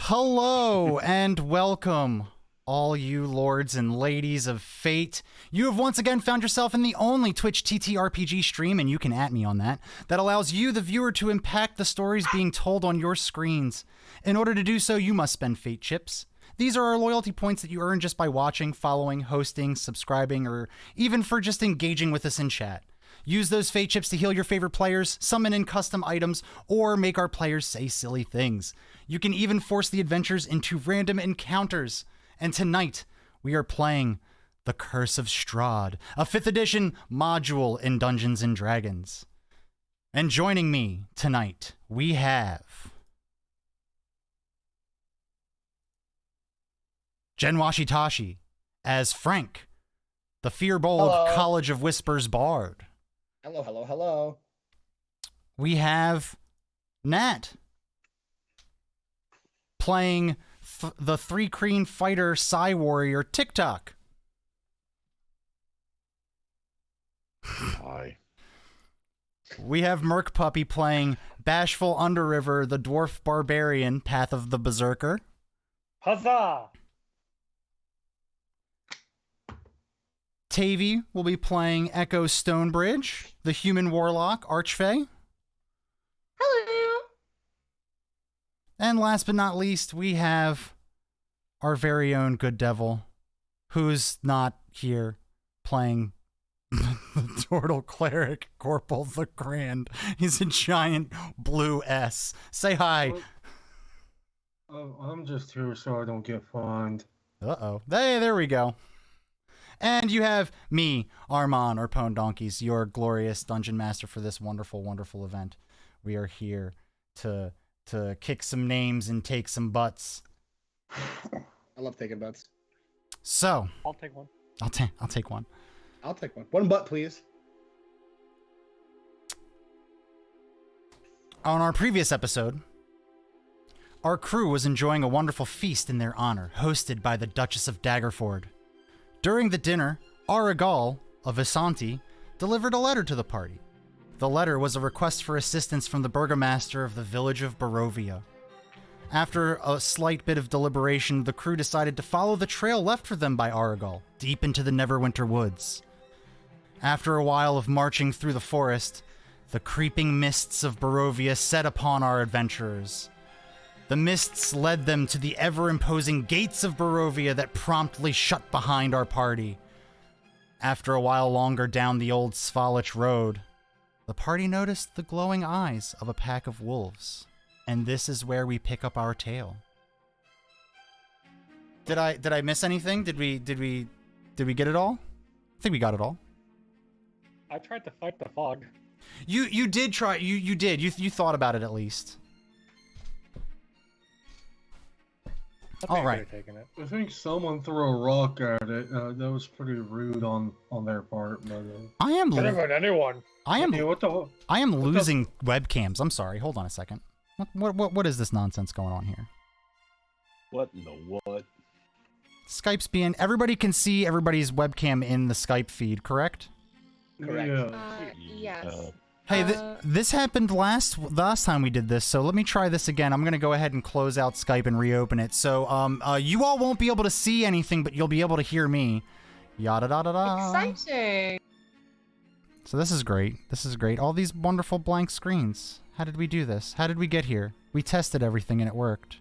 Hello and welcome, all you lords and ladies of fate. You have once again found yourself in the only Twitch TTRPG stream, and you can @me on that allows you, the viewer, to impact the stories being told on your screens. In order to do so, you must spend fate chips. These are our loyalty points that you earn just by watching, following, hosting, subscribing, or even for just engaging with us in chat. Use those fate chips to heal your favorite players, summon in custom items, or make our players say silly things. You can even force the adventures into random encounters. And tonight, we are playing The Curse of Strahd, a 5th edition module in Dungeons & Dragons. And joining me tonight, we have Jen Washitashi as Frank, the Fearbold College of Whispers Bard. Hello, hello, hello. We have Nat playing the Three Creen Fighter Psy Warrior TikTok. Hi. We have Merc Puppy playing Bashful Underriver, the Dwarf Barbarian, Path of the Berserker. Huzzah! Tavy will be playing Echo Stonebridge, the Human Warlock Archfey. Hello. And last but not least, we have our very own Good Devil, who's not here, playing the Turtle Cleric Corporal the Grand. He's a giant blue S. Say hi. I'm just here so I don't get fined. Uh-oh. Hey, there we go. And you have me, Armand, or Pwn Donkeys, your glorious dungeon master for this wonderful, wonderful event. We are here to kick some names and take some butts. I love taking butts. So I'll take one. I'll take one. I'll take one. One butt, please. On our previous episode, our crew was enjoying a wonderful feast in their honor, hosted by the Duchess of Daggerford. During the dinner, Aragal of Isanti delivered a letter to the party. The letter was a request for assistance from the burgomaster of the village of Barovia. After a slight bit of deliberation, the crew decided to follow the trail left for them by Aragal, deep into the Neverwinter woods. After a while of marching through the forest, the creeping mists of Barovia set upon our adventurers. The mists led them to the ever-imposing gates of Barovia that promptly shut behind our party. After a while longer down the old Svalich road, the party noticed the glowing eyes of a pack of wolves. And this is where we pick up our tale. Did I miss anything? Did we get it all? I think we got it all. I tried to fight the fog. You did try. You did. You thought about it at least. All right. I think someone threw a rock at it. That was pretty rude on their part. But, I am. Could have been anyone. I am. yeah, what the? I am losing webcams. I'm sorry. Hold on a second. What is this nonsense going on here? What in the what? Skype's being. Everybody can see everybody's webcam in the Skype feed, correct? Correct. Yeah. Yes. Hey, this happened last time we did this, so let me try this again. I'm gonna go ahead and close out Skype and reopen it. So, you all won't be able to see anything, but you'll be able to hear me. Yada da da da. Exciting. So this is great. This is great. All these wonderful blank screens. How did we do this? How did we get here? We tested everything and it worked.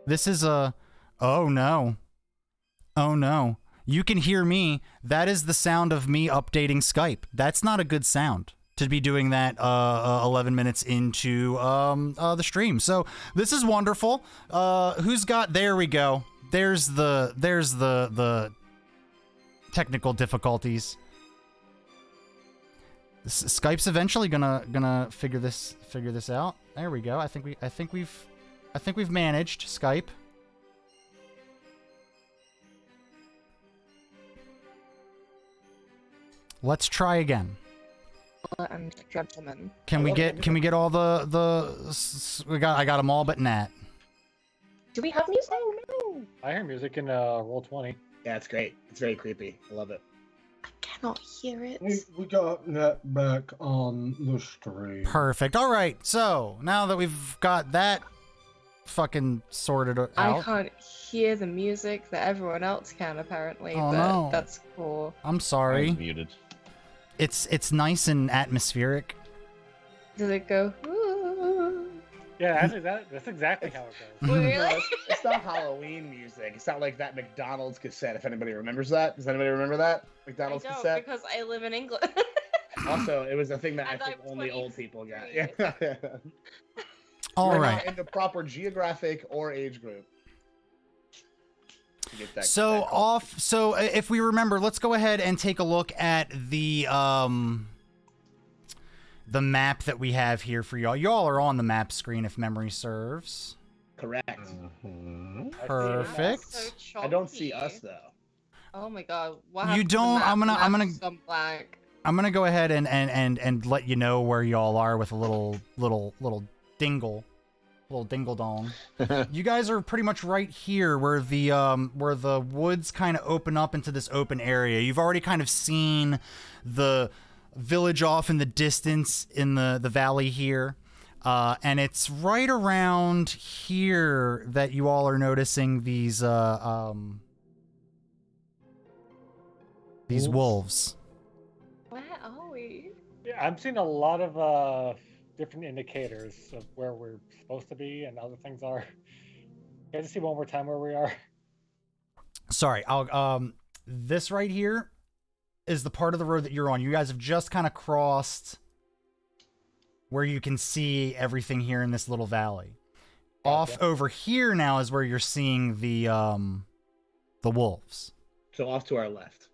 This is a... Oh no. Oh no. You can hear me. That is the sound of me updating Skype. That's not a good sound to be doing that 11 minutes into the stream. So this is wonderful. Who's got... There we go. There's the technical difficulties. Skype's eventually gonna figure this out. There we go. I think we've managed Skype. Let's try again. And gentlemen. Can we get all I got them all but Nat. Do we have music? Oh no! I hear music in Roll20. Yeah, it's great. It's very creepy. I love it. I cannot hear it. We got that back on the stream. Perfect. All right. So now that we've got that fucking sorted out. I can't hear the music that everyone else can apparently, Oh, but no. that's cool. I'm Mine's sorry. muted. It's nice and atmospheric. Does it go? Ooh. Yeah, actually, that's exactly how it goes. No, Really? it's not Halloween music. It's not like that McDonald's cassette. If anybody remembers that, does anybody remember that I McDonald's don't cassette? because I live in England. Also, it was a thing that I And think I'm only old people got. 23. Yeah. All You're right. not in the proper geographic or age group. To get that- So that call. off. So if we remember, let's go ahead and take a look at the map that we have here for y'all. Y'all are on the map screen, if memory serves. Correct. Mhm. I see it. Perfect. So I don't see chalky. us though. Oh my god. What You happened to the don't- map? I'm gonna- The I'm map's gonna- just gone blank. I'm gonna go ahead and let you know where y'all are with a little dingle dong. You guys are pretty much right here where the woods kind of open up into this open area. You've already kind of seen the village off in the distance in the valley here. And it's right around here that you all are noticing these wolves. Where are we? Yeah, I'm seeing a lot of different indicators of where we're supposed to be and other things are. Can I just see one more time where we are? Sorry, I'll this right here is the part of the road that you're on. You guys have just kind of crossed where you can see everything here in this little valley. Off Gotcha. over here now is where you're seeing the wolves. So off to our left.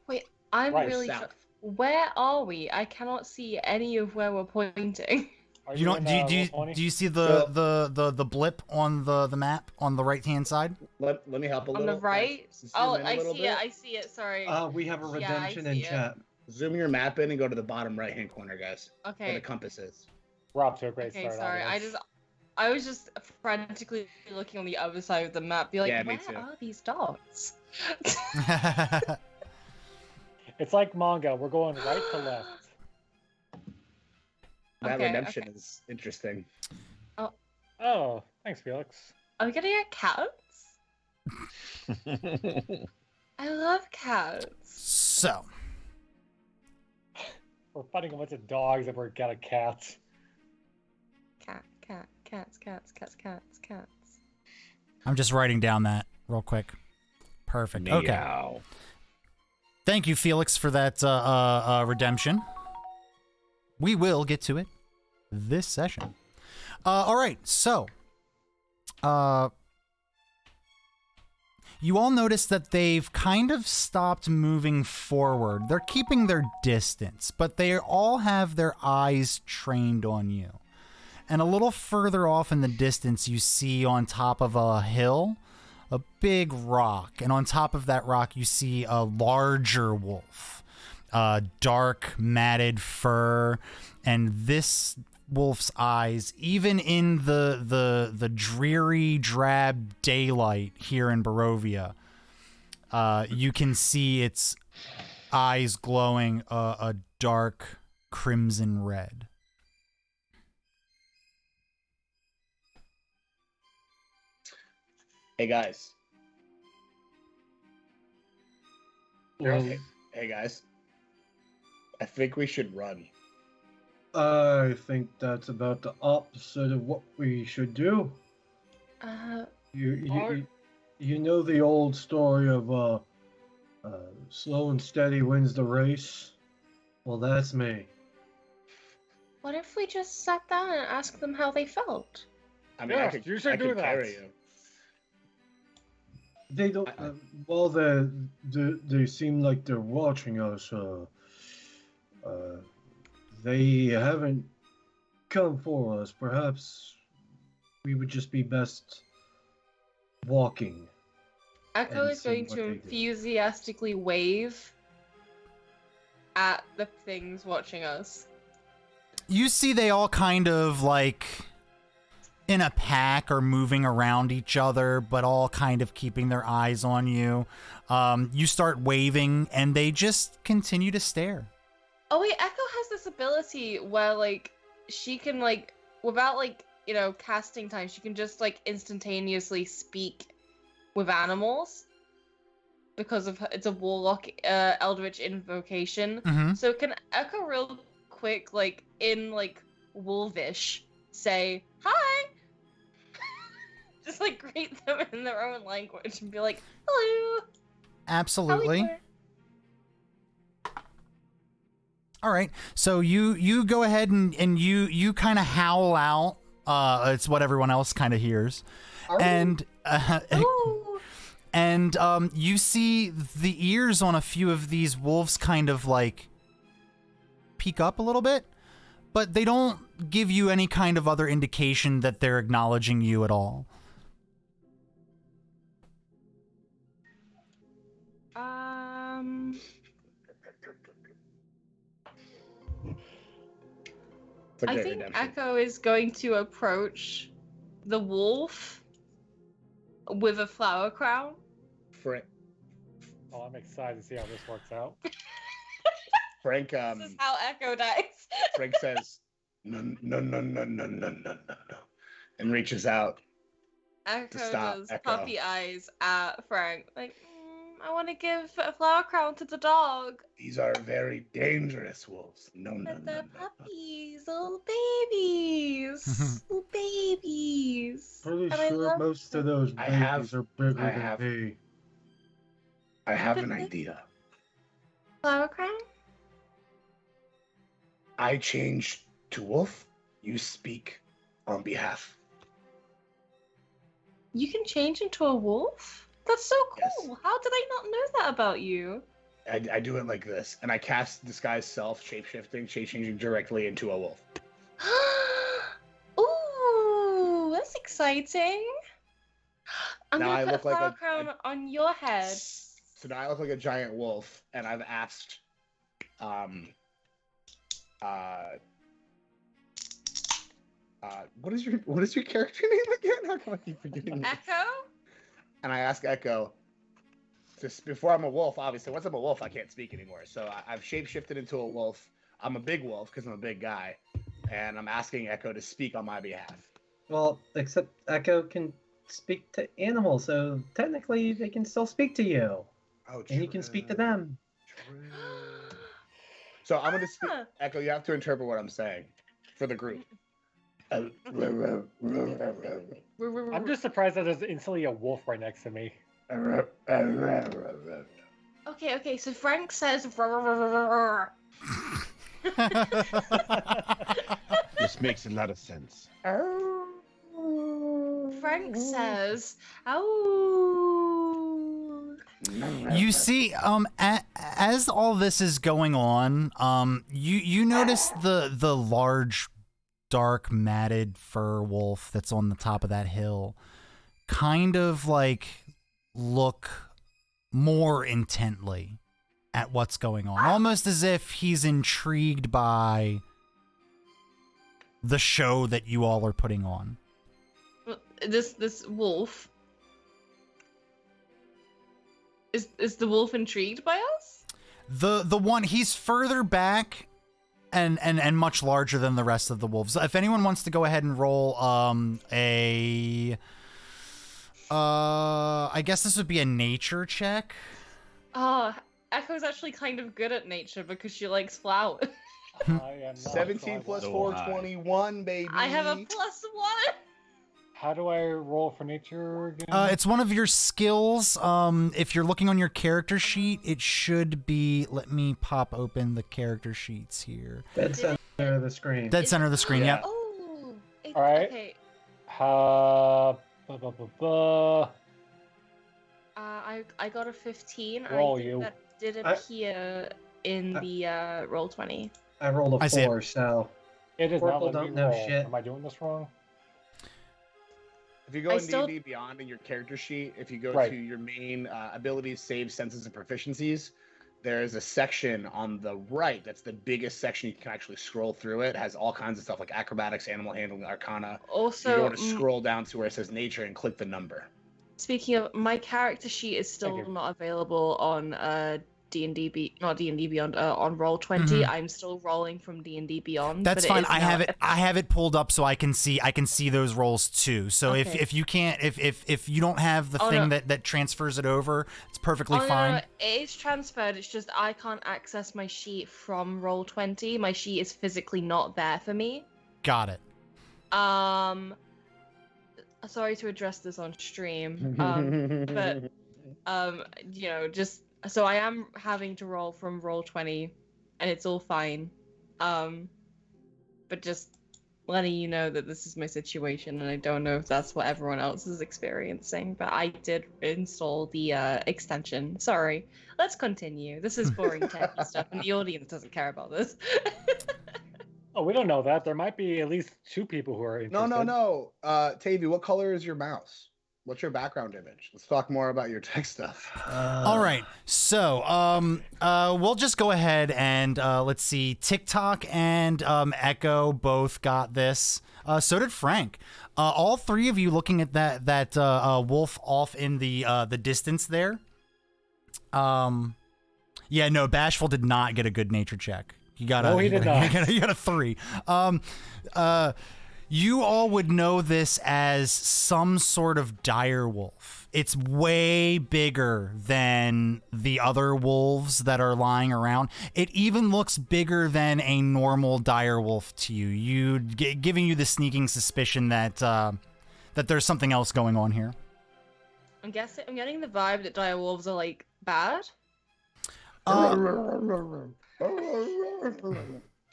Wait, I'm Right, really. south. Where are we? I cannot see any of where we're pointing. Are You don't in, do you, do, roll you, 20? do you see So- the blip on the map on the right hand side? Let me help a On little. the right? Zoom Oh, in a I little see bit. it. I see it. Sorry. We have a Yeah, I redemption in see it. chat. Zoom your map in and go to the bottom right hand corner, guys. Where Okay. the compass is. We're off to a great Okay, start. sorry. audience. I was just frantically looking on the other side of the map, be like, Yeah, me where too. are these dots? It's like manga. We're going right to left. That Okay, redemption okay. is interesting. Oh, thanks, Felix. Are we gonna get cats? I love cats. So, We're fighting a bunch of dogs and we're got a cat. Cats. I'm just writing down that real quick. Perfect. Okay. Meow. Thank you, Felix, for that redemption. We will get to it this session. All right, so you all notice that they've kind of stopped moving forward. They're keeping their distance, but they all have their eyes trained on you. And a little further off in the distance, you see on top of a hill a big rock, and on top of that rock you see a larger wolf, dark matted fur, and this wolf's eyes, even in the dreary drab daylight here in Barovia, you can see its eyes glowing a dark crimson red. Hey guys. Well, Hey guys. I think we should run. I think that's about the opposite of what we should do. You Are- you, you know the old story of slow and steady wins the race. Well, that's me. What if we just sat down and asked them how they felt? I mean, Yes, you should I do could that. carry you. They don't. Well, they seem like they're watching us. They haven't come for us. Perhaps we would just be best walking. Echo And is see going what to they do. enthusiastically wave at the things watching us. You see they all kind of like in a pack or moving around each other, but all kind of keeping their eyes on you. You start waving and they just continue to stare. Oh wait, Echo has this ability where like she can like without like casting time, she can just like instantaneously speak with animals because of it's a warlock eldritch invocation. Mm-hmm. So can Echo real quick, like in like Wolvish, say hi? Just like greet them in their own language and be like, hello. Absolutely. How we doing?" All right. So you go ahead and you kind of howl out. It's what everyone else kind of hears, and Ooh. and you see the ears on a few of these wolves kind of like peek up a little bit, but they don't give you any kind of other indication that they're acknowledging you at all. It's a I great think redemption. Echo is going to approach the wolf with a flower crown. Frank, Oh, I'm excited to see how this works out. Frank, This is how Echo dies. Frank says, no, no, no, no, no, no, no, no, and reaches out. Echo stop, does Echo. puppy eyes at Frank, like, I want to give a flower crown to the dog. These are very dangerous wolves. No, no, But no, they're no. puppies, little babies, little babies. Pretty And I sure love most of those I babies have- are bigger I than have- me. I have an idea. flower crown. I change to wolf. You speak on behalf. You can change into a wolf? That's so Yes. cool. How did I not know that about you? I do it like this, and I cast disguise self, shape-shifting, shape-changing directly into a wolf. Ooh, that's exciting. I'm Now gonna I put a look like flower a- crown on your head. So now I look like a giant wolf, and I've asked, what is your character name again? How come I keep forgetting it? Echo? And I ask Echo, just before I'm a wolf, obviously, once I'm a wolf, I can't speak anymore. So I've shapeshifted into a wolf. I'm a big wolf because I'm a big guy, and I'm asking Echo to speak on my behalf. Well, except Echo can speak to animals, so technically they can still speak to you, Oh, and you can speak to them. So I'm gonna speak. Ah. Echo, you have to interpret what I'm saying for the group. I'm just surprised that there's instantly a wolf right next to me. Okay, so Frank says This makes a lot of sense. Frank says, "Oh." You see, as all this is going on, you notice the large, dark, matted fur wolf that's on the top of that hill, kind of like look more intently at what's going on, almost as if he's intrigued by the show that you all are putting on. This wolf is the wolf intrigued by us? The one, he's further back and much larger than the rest of the wolves. If anyone wants to go ahead and roll I guess this would be a nature check. Oh, Echo's actually kind of good at nature because she likes flowers. I am not, 17 plus So 4, high. 21, baby. I have a +1. How do I roll for nature again? It's one of your skills. If you're looking on your character sheet, it should be. Let me pop open the character sheets here. Dead center of the screen. Dead center of the screen. Yeah. Yep. Oh. All right. Okay. Blah, blah, blah, blah. I got a 15. Roll I think you. that did I- appear in the roll 20. I rolled a I see it. 4, so It is not Oracle letting me don't know roll. shit. Am I doing this wrong? If you go I in still- D&D Beyond in your character sheet, if you go Right. to your main abilities, saves, senses, and proficiencies, there's a section on the right that's the biggest section. You can actually scroll through it. It has all kinds of stuff like acrobatics, animal handling, arcana. You Also, want to scroll down to where it says nature and click the number. speaking of, my character sheet is still Thank you. not available on not D&D Beyond, on Roll20. I'm still rolling from D&D Beyond. That's but fine. It is I now have it. I have it pulled up so I can see those rolls too. So Okay. if you can't, if you don't have the Oh, thing no. that transfers it over, it's perfectly Oh, fine. no, it is transferred. It's just I can't access my sheet from Roll20. My sheet is physically not there for me. Got it. Sorry to address this on stream. But just so I am having to roll from Roll20, and it's all fine. But just letting you know that this is my situation, and I don't know if that's what everyone else is experiencing. But I did install the extension. Sorry. Let's continue. This is boring techie stuff, and the audience doesn't care about this. Oh, we don't know that. There might be at least 2 people who are interested. No. Tavy, what color is your mouse? What's your background image? Let's talk more about your tech stuff. All right. So, we'll just go ahead and let's see. TikTok and Echo both got this. So did Frank. All 3 of you looking at that wolf off in the distance there. Yeah, no, Bashful did not get a good nature check. He got No, he did not. He got a 3. You all would know this as some sort of dire wolf. It's way bigger than the other wolves that are lying around. It even looks bigger than a normal dire wolf to you. Giving you the sneaking suspicion that that there's something else going on here. I'm getting the vibe that dire wolves are like bad.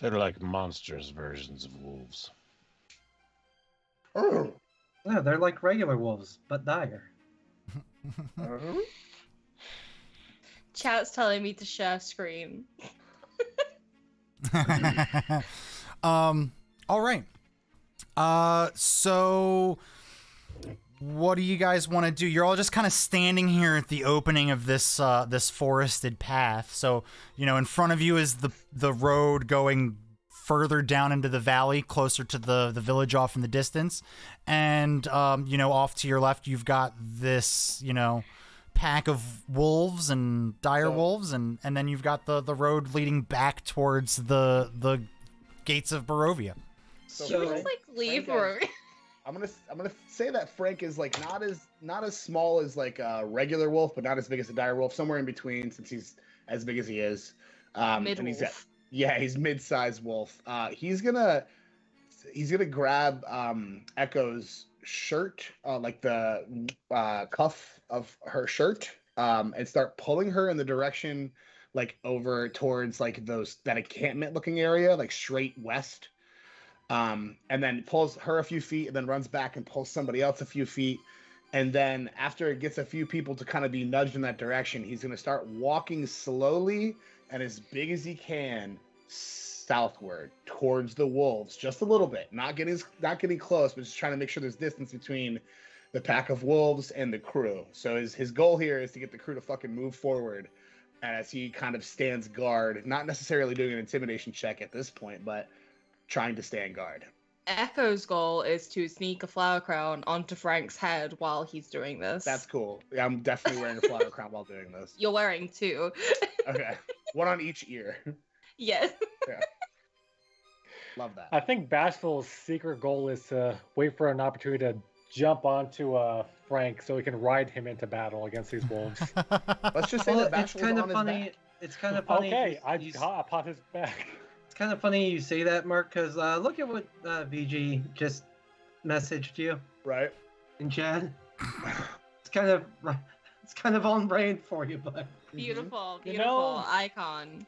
They're like monsters versions of wolves. Yeah, they're like regular wolves, but dire. Chat's telling me to share screen. All right. So what do you guys want to do? You're all just kind of standing here at the opening of this this forested path. So, in front of you is the road going further down into the valley, closer to the village off in the distance. And off to your left you've got this, pack of wolves and dire wolves, and then you've got the road leading back towards the gates of Barovia. Should we just leave Frank or I'm gonna say that Frank is like not as small as like a regular wolf, but not as big as a dire wolf. Somewhere in between, since he's as big as he is. And he's mid-wolf? he's mid-sized wolf. He's gonna grab Echo's shirt, like the cuff of her shirt, and start pulling her in the direction, like over towards like that encampment looking area, like straight west. And then pulls her a few feet, and then runs back and pulls somebody else a few feet. And then after it gets a few people to kind of be nudged in that direction, he's going to start walking slowly and as big as he can southward towards the wolves, just a little bit, not getting close, but just trying to make sure there's distance between the pack of wolves and the crew. So his goal here is to get the crew to fucking move forward as he kind of stands guard, not necessarily doing an intimidation check at this point, but trying to stand guard. Echo's goal is to sneak a flower crown onto Frank's head while he's doing this. That's cool. Yeah, I'm definitely wearing a flower crown while doing this. You're wearing 2. Okay. One on each ear. Yes. Yeah. Love that. I think Bashful's secret goal is to wait for an opportunity to jump onto Frank so he can ride him into battle against these wolves. Let's just say Well, that it's Bashful kind was of on funny. his back. It's kind of funny. Okay, you- I popped his back. It's kind of funny you say that, Mark, because look at what VG just messaged you Right? in chat. It's kind of on brand for you, but Beautiful, You beautiful know- icon.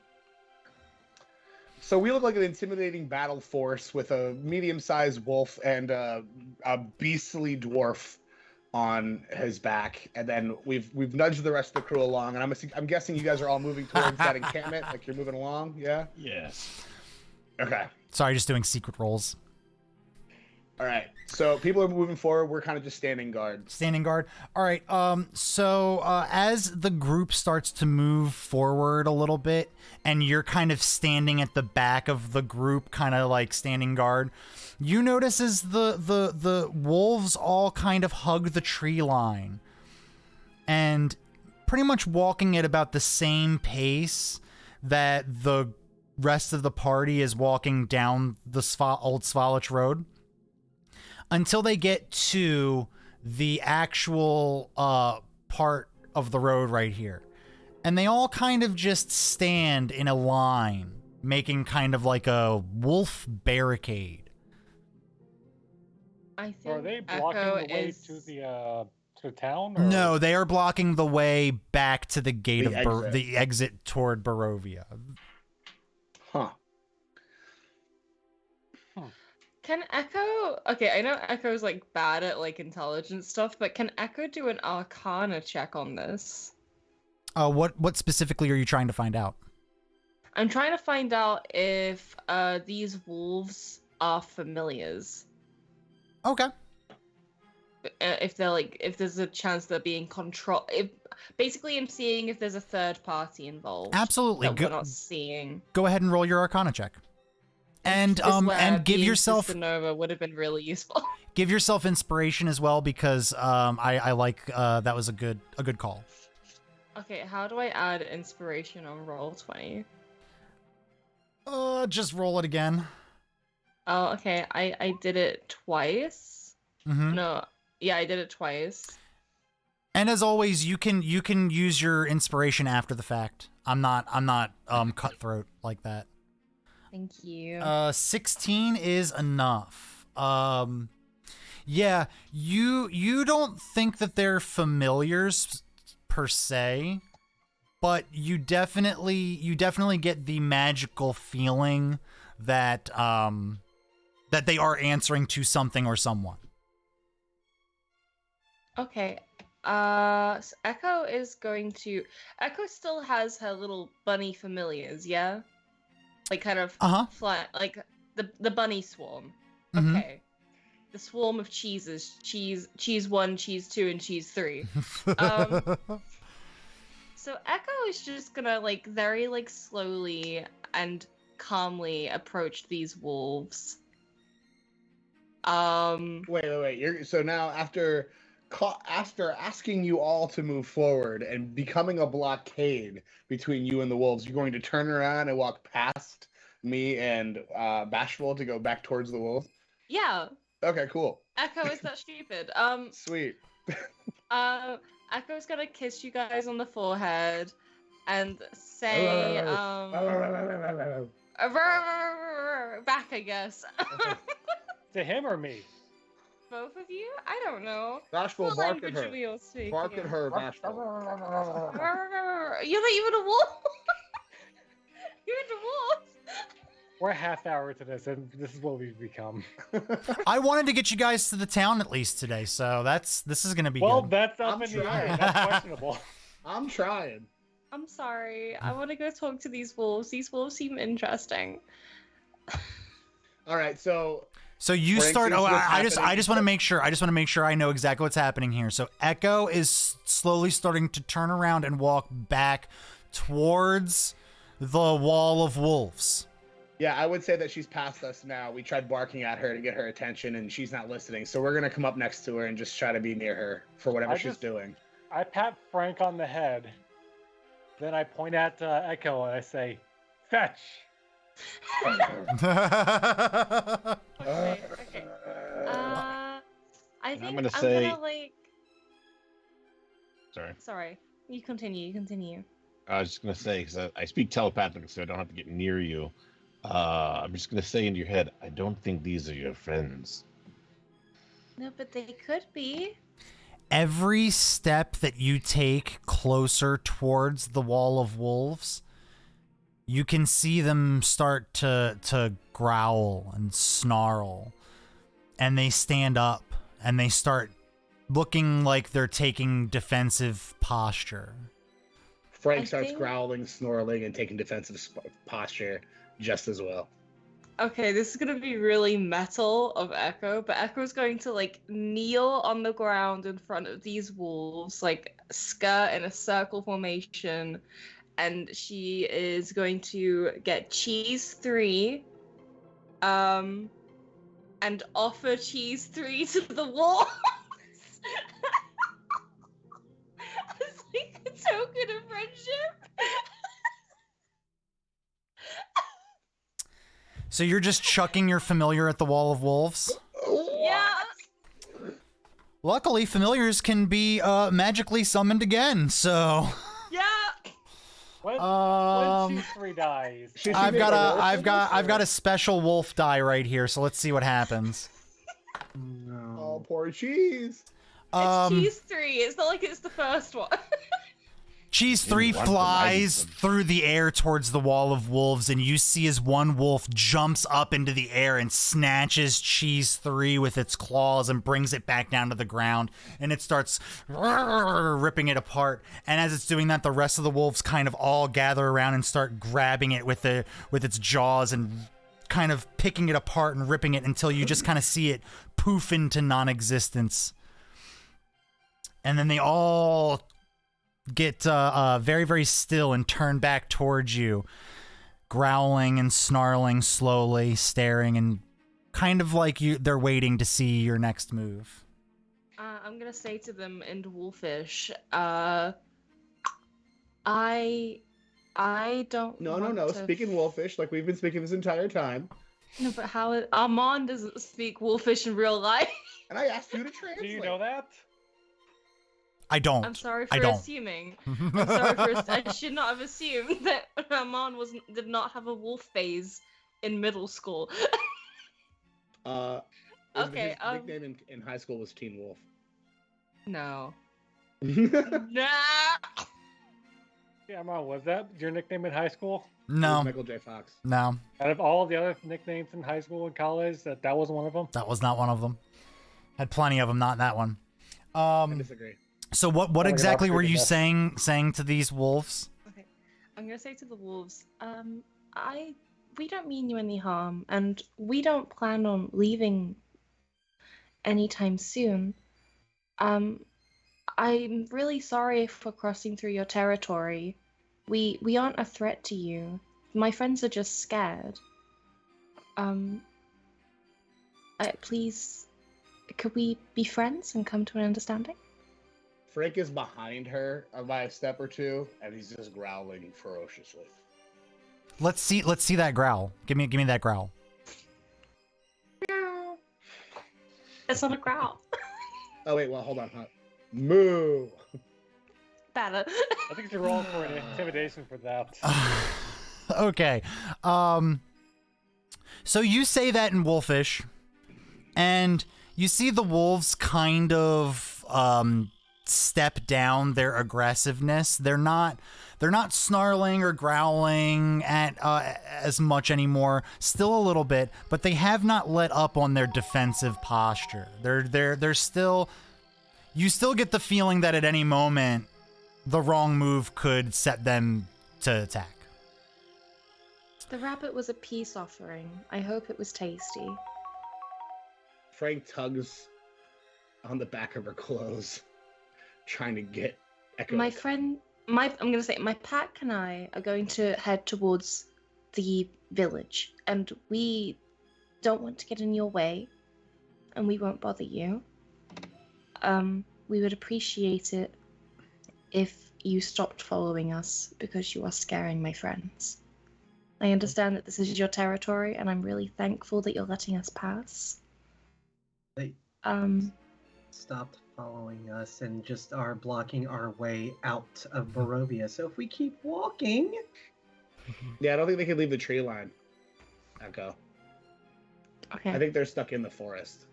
So we look like an intimidating battle force with a medium-sized wolf and a beastly dwarf on his back, and then we've nudged the rest of the crew along. And I'm guessing you guys are all moving towards that encampment, like you're moving along. Yeah. Yes. Okay. Sorry, just doing secret rolls. All right. So people are moving forward. We're kind of just standing guard. Standing guard. All right. So as the group starts to move forward a little bit, and you're kind of standing at the back of the group, kind of like standing guard, you notice as the wolves all kind of hug the tree line, and pretty much walking at about the same pace that the rest of the party is walking down the old Svalich Road until they get to the actual part of the road right here. And they all kind of just stand in a line, making kind of like a wolf barricade. So I think are they blocking Echo the way is... to the town? Or? No, they are blocking the way back to the gate The of exit. the exit toward Barovia. Huh. Can Echo... Okay, I know Echo's like bad at like intelligence stuff, but can Echo do an Arcana check on this? What specifically are you trying to find out? I'm trying to find out if these wolves are familiars. Okay. If they're like, if there's a chance they're being controlled. Basically, I'm seeing if there's a third party involved. Absolutely. That we're not seeing. Go ahead and roll your Arcana check. And This is where and give being yourself Sister Nova would have been really useful. give yourself inspiration as well, because I like that was a good call. Okay, how do I add inspiration on Roll20? Just roll it again. Oh, okay. I did it twice. Mm-hmm. No, yeah, I did it twice. And as always, you can use your inspiration after the fact. I'm not cutthroat like that. Thank you. 16 is enough. Yeah, you don't think that they're familiars per se, but you definitely get the magical feeling that that they are answering to something or someone. Okay. So Echo is going to... Echo still has her little bunny familiars, yeah? Like kind of fly, like the bunny swarm. Mhm. Okay. The swarm of cheeses. Cheese 1, cheese 2, and cheese 3. So Echo is just gonna like very like slowly and calmly approach these wolves. Wait. So now after asking you all to move forward and becoming a blockade between you and the wolves, you're going to turn around and walk past me and Bashful to go back towards the wolves? Yeah. Okay, cool. Echo is that stupid. Sweet. Echo's gonna kiss you guys on the forehead and say, back, I guess. To him or me? Both of you? I don't know. Bashful, What bark at language her. are we all speaking? Bark at her, Bashful. You're not even a wolf. You're a dwarf. We're a half hour to this, and this is what we've become. I wanted to get you guys to the town at least today, so this is gonna be Well, good. that's up I'm in the trying. air. That's questionable. I'm trying. I'm sorry. I want to go talk to these wolves. These wolves seem interesting. All right, so You For start. instance, Oh, what's I just happening- want to make sure. I just want to make sure I know exactly what's happening here. So Echo is slowly starting to turn around and walk back towards the wall of wolves. yeah, I would say that she's past us now. We tried barking at her to get her attention, and she's not listening. So we're gonna come up next to her and just try to be near her for whatever she's doing. I pat Frank on the head. Then I point at Echo and I say, "Fetch." Okay. I think I'm I'm gonna gonna say- like. Sorry. Sorry. You continue. You continue. I was just going to say, because I speak telepathically, so I don't have to get near you. I'm just going to say into your head, I don't think these are your friends. No, but they could be. Every step that you take closer towards the wall of wolves, you can see them start to growl and snarl, and they stand up and they start looking like they're taking defensive posture. Frank I starts think- growling, snarling, and taking defensive posture just as well. Okay, this is gonna be really metal of Echo, but Echo's going to like kneel on the ground in front of these wolves, like skirt in a circle formation, and she is going to get cheese 3, and offer cheese 3 to the wolves. It's like a token So you're just chucking your familiar at the wall of wolves? Yeah. Luckily, familiars can be magically summoned again, so... Yeah. When Um, Cheese 3 dies, Should she I've make got a wolf I've in got this, I've got or- a special wolf die right here, so let's see what happens. Oh, No. poor cheese. It's Cheese 3. It's not like it's the first one. Cheese 3 want them, I flies need them. through the air towards the wall of wolves, and you see as one wolf jumps up into the air and snatches Cheese 3 with its claws and brings it back down to the ground, and it starts ripping it apart. And as it's doing that, the rest of the wolves kind of all gather around and start grabbing it with its jaws and kind of picking it apart and ripping it until you just kind of see it poof into non-existence. And then they all get very, very still and turn back towards you, growling and snarling slowly, staring, and kind of like they're waiting to see your next move. I'm gonna say to them in Wolfish, I don't. No. want to... Speaking wolfish, like we've been speaking this entire time. No, but how? Armand doesn't speak Wolfish in real life. And I asked you to translate. do you know that? I don't. I'm sorry I for don't. assuming. I'm sorry for. I should not have assumed that Armand did not have a wolf phase in middle school. Okay, His nickname in high school was Teen Wolf. No. Nah. Nah. Yeah, Mom, was that your nickname in high school? No, Michael J. Fox. no, Out of all the other nicknames in high school and college, that was one of them? that was not one of them. Had plenty of them, not that one. I disagree. So what like an exactly were you opportunity saying to these wolves? Okay, I'm gonna say to the wolves, we don't mean you any harm, and we don't plan on leaving anytime soon. I'm really sorry for crossing through your territory. We aren't a threat to you. My friends are just scared. Please, could we be friends and come to an understanding? Frank is behind her by a step or two, and he's just growling ferociously. Let's see that growl. Give me that growl. It's not a growl. Oh wait, well hold on. Moo. Better. I think you're rolling for an intimidation for that. Okay. So you say that in Wolfish, and you see the wolves kind of step down their aggressiveness. They're not snarling or growling at as much anymore. Still a little bit, but they have not let up on their defensive posture. They're still. You still get the feeling that at any moment the wrong move could set them to attack. The rabbit was a peace offering. I hope it was tasty. Frank tugs on the back of her clothes, trying to get Echo. My friend, I'm gonna say my pack and I are going to head towards the village, and we don't want to get in your way, and we won't bother you. We would appreciate it if you stopped following us because you are scaring my friends. I understand that this is your territory, and I'm really thankful that you're letting us pass. They Um, stopped following us and just are blocking our way out of Barovia. So if we keep walking, Yeah, I don't think they can leave the tree line. Echo. okay. I think they're stuck in the forest.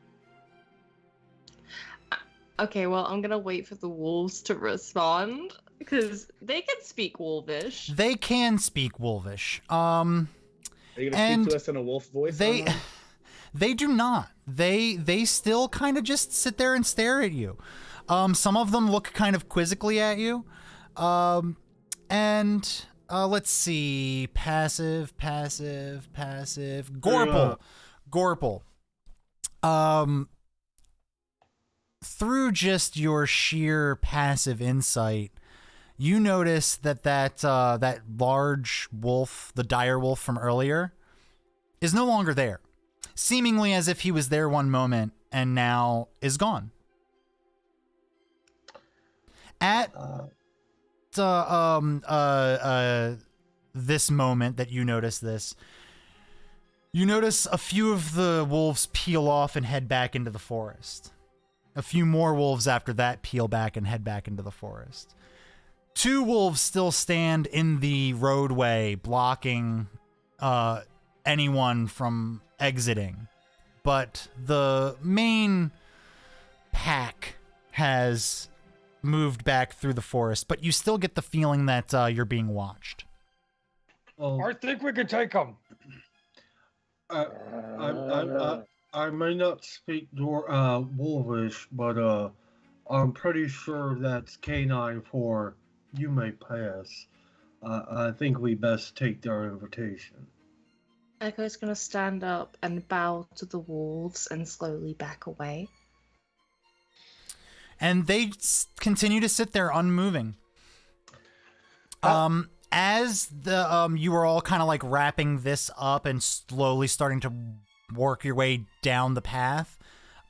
Okay, well, I'm gonna wait for the wolves to respond because they can speak Wolvish. They can speak Wolvish. Are you gonna And speak to us in a wolf voice? They Armand? they do not. They still kind of just sit there and stare at you. Some of them look kind of quizzically at you. And let's see. Passive. Gorple. Through just your sheer passive insight, you notice that large wolf, the dire wolf from earlier, is no longer there, seemingly as if he was there one moment and now is gone. At this moment that you notice this, You notice a few of the wolves peel off and head back into the forest. A few more wolves after that peel back and head back into the forest. 2 wolves still stand in the roadway, blocking anyone from exiting. But the main pack has moved back through the forest, but you still get the feeling that you're being watched. Well, I think we can take them. I may not speak Wolvish, but I'm pretty sure that's canine for you may pass. I think we best take their invitation. Echo's gonna stand up and bow to the wolves and slowly back away. And they continue to sit there unmoving. As the you are all kind of like wrapping this up and slowly starting to work your way down the path,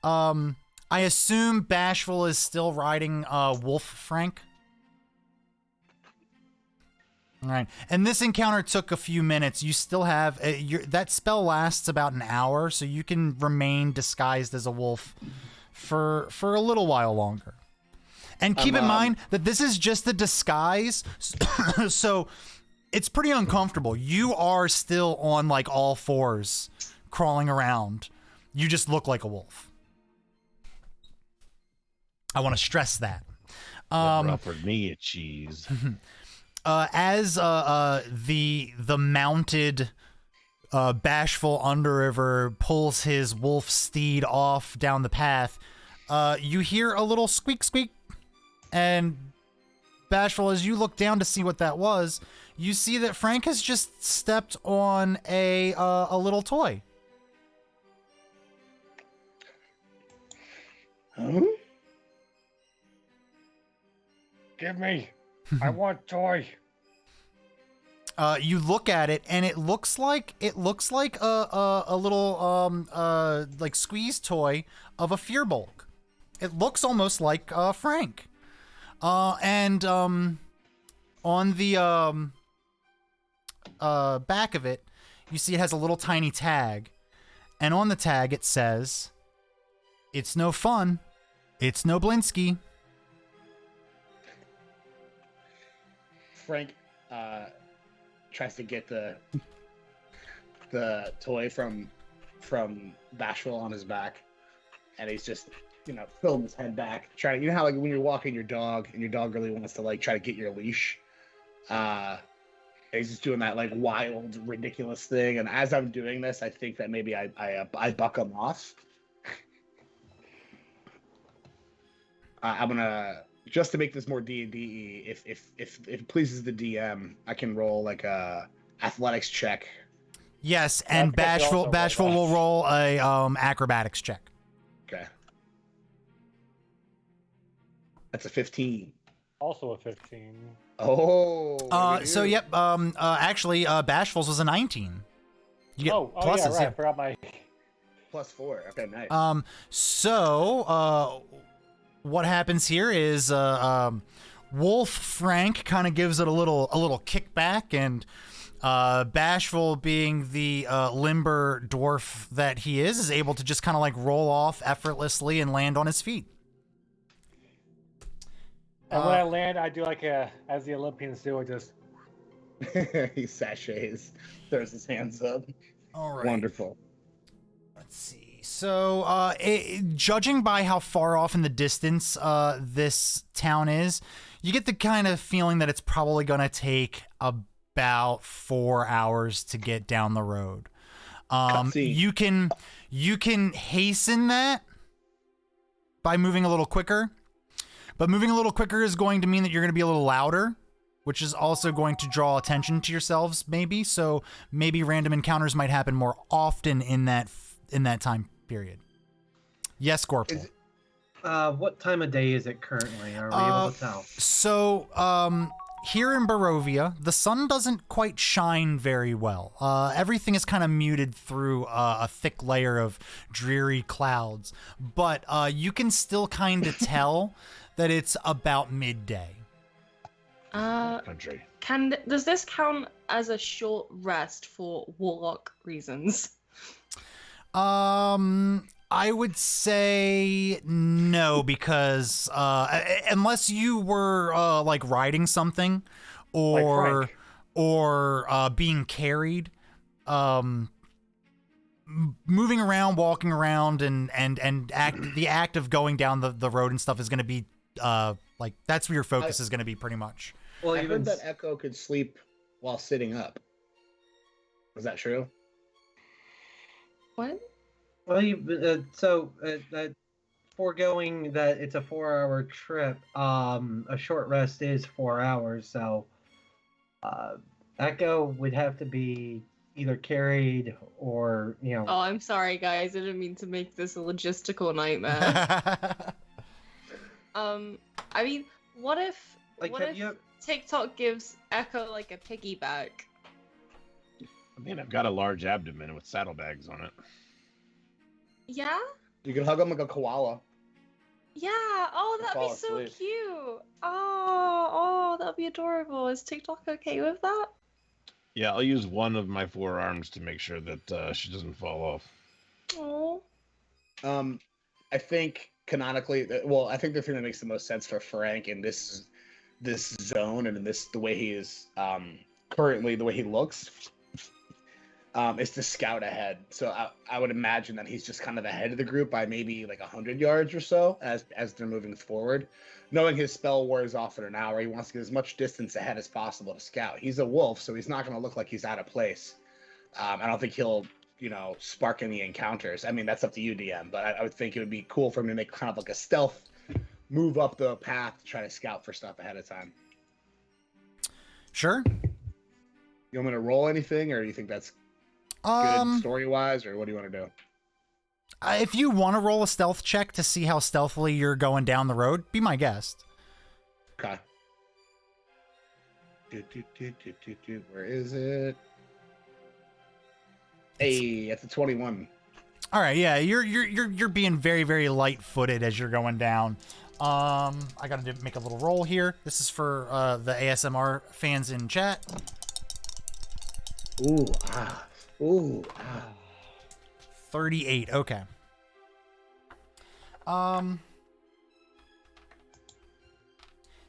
I assume Bashful is still riding Wolf Frank. All right, and this encounter took a few minutes. You still have that spell lasts about an hour, so you can remain disguised as a wolf for a little while longer. And keep in mind that this is just a disguise, so it's pretty uncomfortable. You are still on like all fours, crawling around. You just look like a wolf. I want to stress that. Never offered me a cheese. As the mounted Bashful Underriver pulls his wolf steed off down the path, you hear a little squeak squeak. And Bashful, as you look down to see what that was, you see that Frank has just stepped on a little toy. Huh? Give me. I want toy. You look at it, and it looks like a little like squeeze toy of a Fearbulk. It looks almost like Frank. And on the back of it, you see it has a little tiny tag, and on the tag it says, "It's no fun, it's no Blinsky." Frank tries to get the toy from Bashful on his back, and he's just filling his head back, trying to, how like when you're walking your dog and your dog really wants to like try to get your leash, he's just doing that like wild, ridiculous thing. And as I'm doing this, I think that maybe I buck him off. I'm gonna, just to make this more D&D, if it pleases the DM, I can roll like a athletics check. Yes, and Bashful will roll a acrobatics check. Okay. That's a 15. Also a 15. Oh. So yep. Actually, Bashful's was a 19. You get pluses. Yeah, right. Yeah. I forgot my. +4. Okay, nice. So what happens here is Wolf Frank kind of gives it a little kickback, and Bashful, being the limber dwarf that he is able to just kind of like roll off effortlessly and land on his feet. And when I land, I do like as the Olympians do, I just. He sachets, throws his hands up. All right. Wonderful. Let's see. So, judging by how far off in the distance this town is, you get the kind of feeling that it's probably going to take about 4 hours to get down the road. You can hasten that by moving a little quicker. But moving a little quicker is going to mean that you're going to be a little louder, which is also going to draw attention to yourselves, maybe. So maybe random encounters might happen more often in that time period. Yes, Corporal. What time of day is it currently? Are we able to tell? So, here in Barovia, the sun doesn't quite shine very well. Everything is kind of muted through a thick layer of dreary clouds, but you can still kind of tell that it's about midday. Country. Does this count as a short rest for warlock reasons? I would say no because unless you were like riding something or Frank. being carried, moving around, walking around, and the act of going down the road and stuff is going to be like that's where your focus is going to be pretty much. Well, I even heard that Echo could sleep while sitting up. Was that true? What? well, foregoing that it's a 4-hour trip, a short rest is 4 hours. So, Echo would have to be either carried or Oh, I'm sorry, guys. I didn't mean to make this a logistical nightmare. I mean, what if Like, what have if you- TikTok gives Echo like a piggyback? I mean, I've got a large abdomen with saddlebags on it. Yeah? You can hug him like a koala. Yeah. Oh, And that'd fall be so asleep. cute. Oh, that'd be adorable. Is TikTok okay with that? Yeah, I'll use one of my forearms to make sure that she doesn't fall off. Oh. I think canonically, well, I think the thing that makes the most sense for Frank in this zone and in the way he is currently, the way he looks, is to scout ahead. So I would imagine that he's just kind of ahead of the group by maybe like 100 yards or so as they're moving forward. Knowing his spell wears off in an hour, he wants to get as much distance ahead as possible to scout. He's a wolf, so he's not going to look like he's out of place. I don't think he'll, spark any encounters. I mean, that's up to you, DM, but I would think it would be cool for him to make kind of like a stealth move up the path to try to scout for stuff ahead of time. Sure. You want me to roll anything, or do you think that's good story-wise, or what do you want to do? If you want to roll a stealth check to see how stealthily you're going down the road, be my guest. Okay. Where is it? Hey, it's a 21. All right, yeah, you're being very, very light-footed as you're going down. I gotta make a little roll here. This is for the ASMR fans in chat. Ooh, ah. 38. Okay.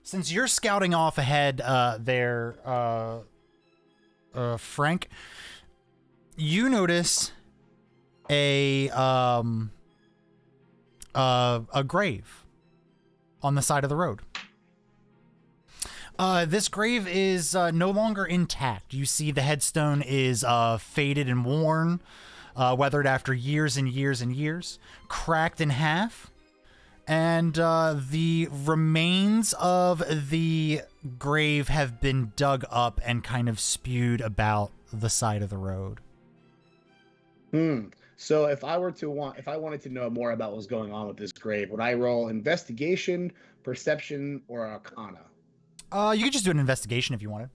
Since you're scouting off ahead, there, Frank, you notice a grave on the side of the road. This grave is no longer intact. You see the headstone is faded and worn, weathered after years and years and years, cracked in half, and the remains of the grave have been dug up and kind of spewed about the side of the road. So if I wanted to know more about what's going on with this grave, would I roll investigation, perception, or arcana? You could just do an investigation if you wanted.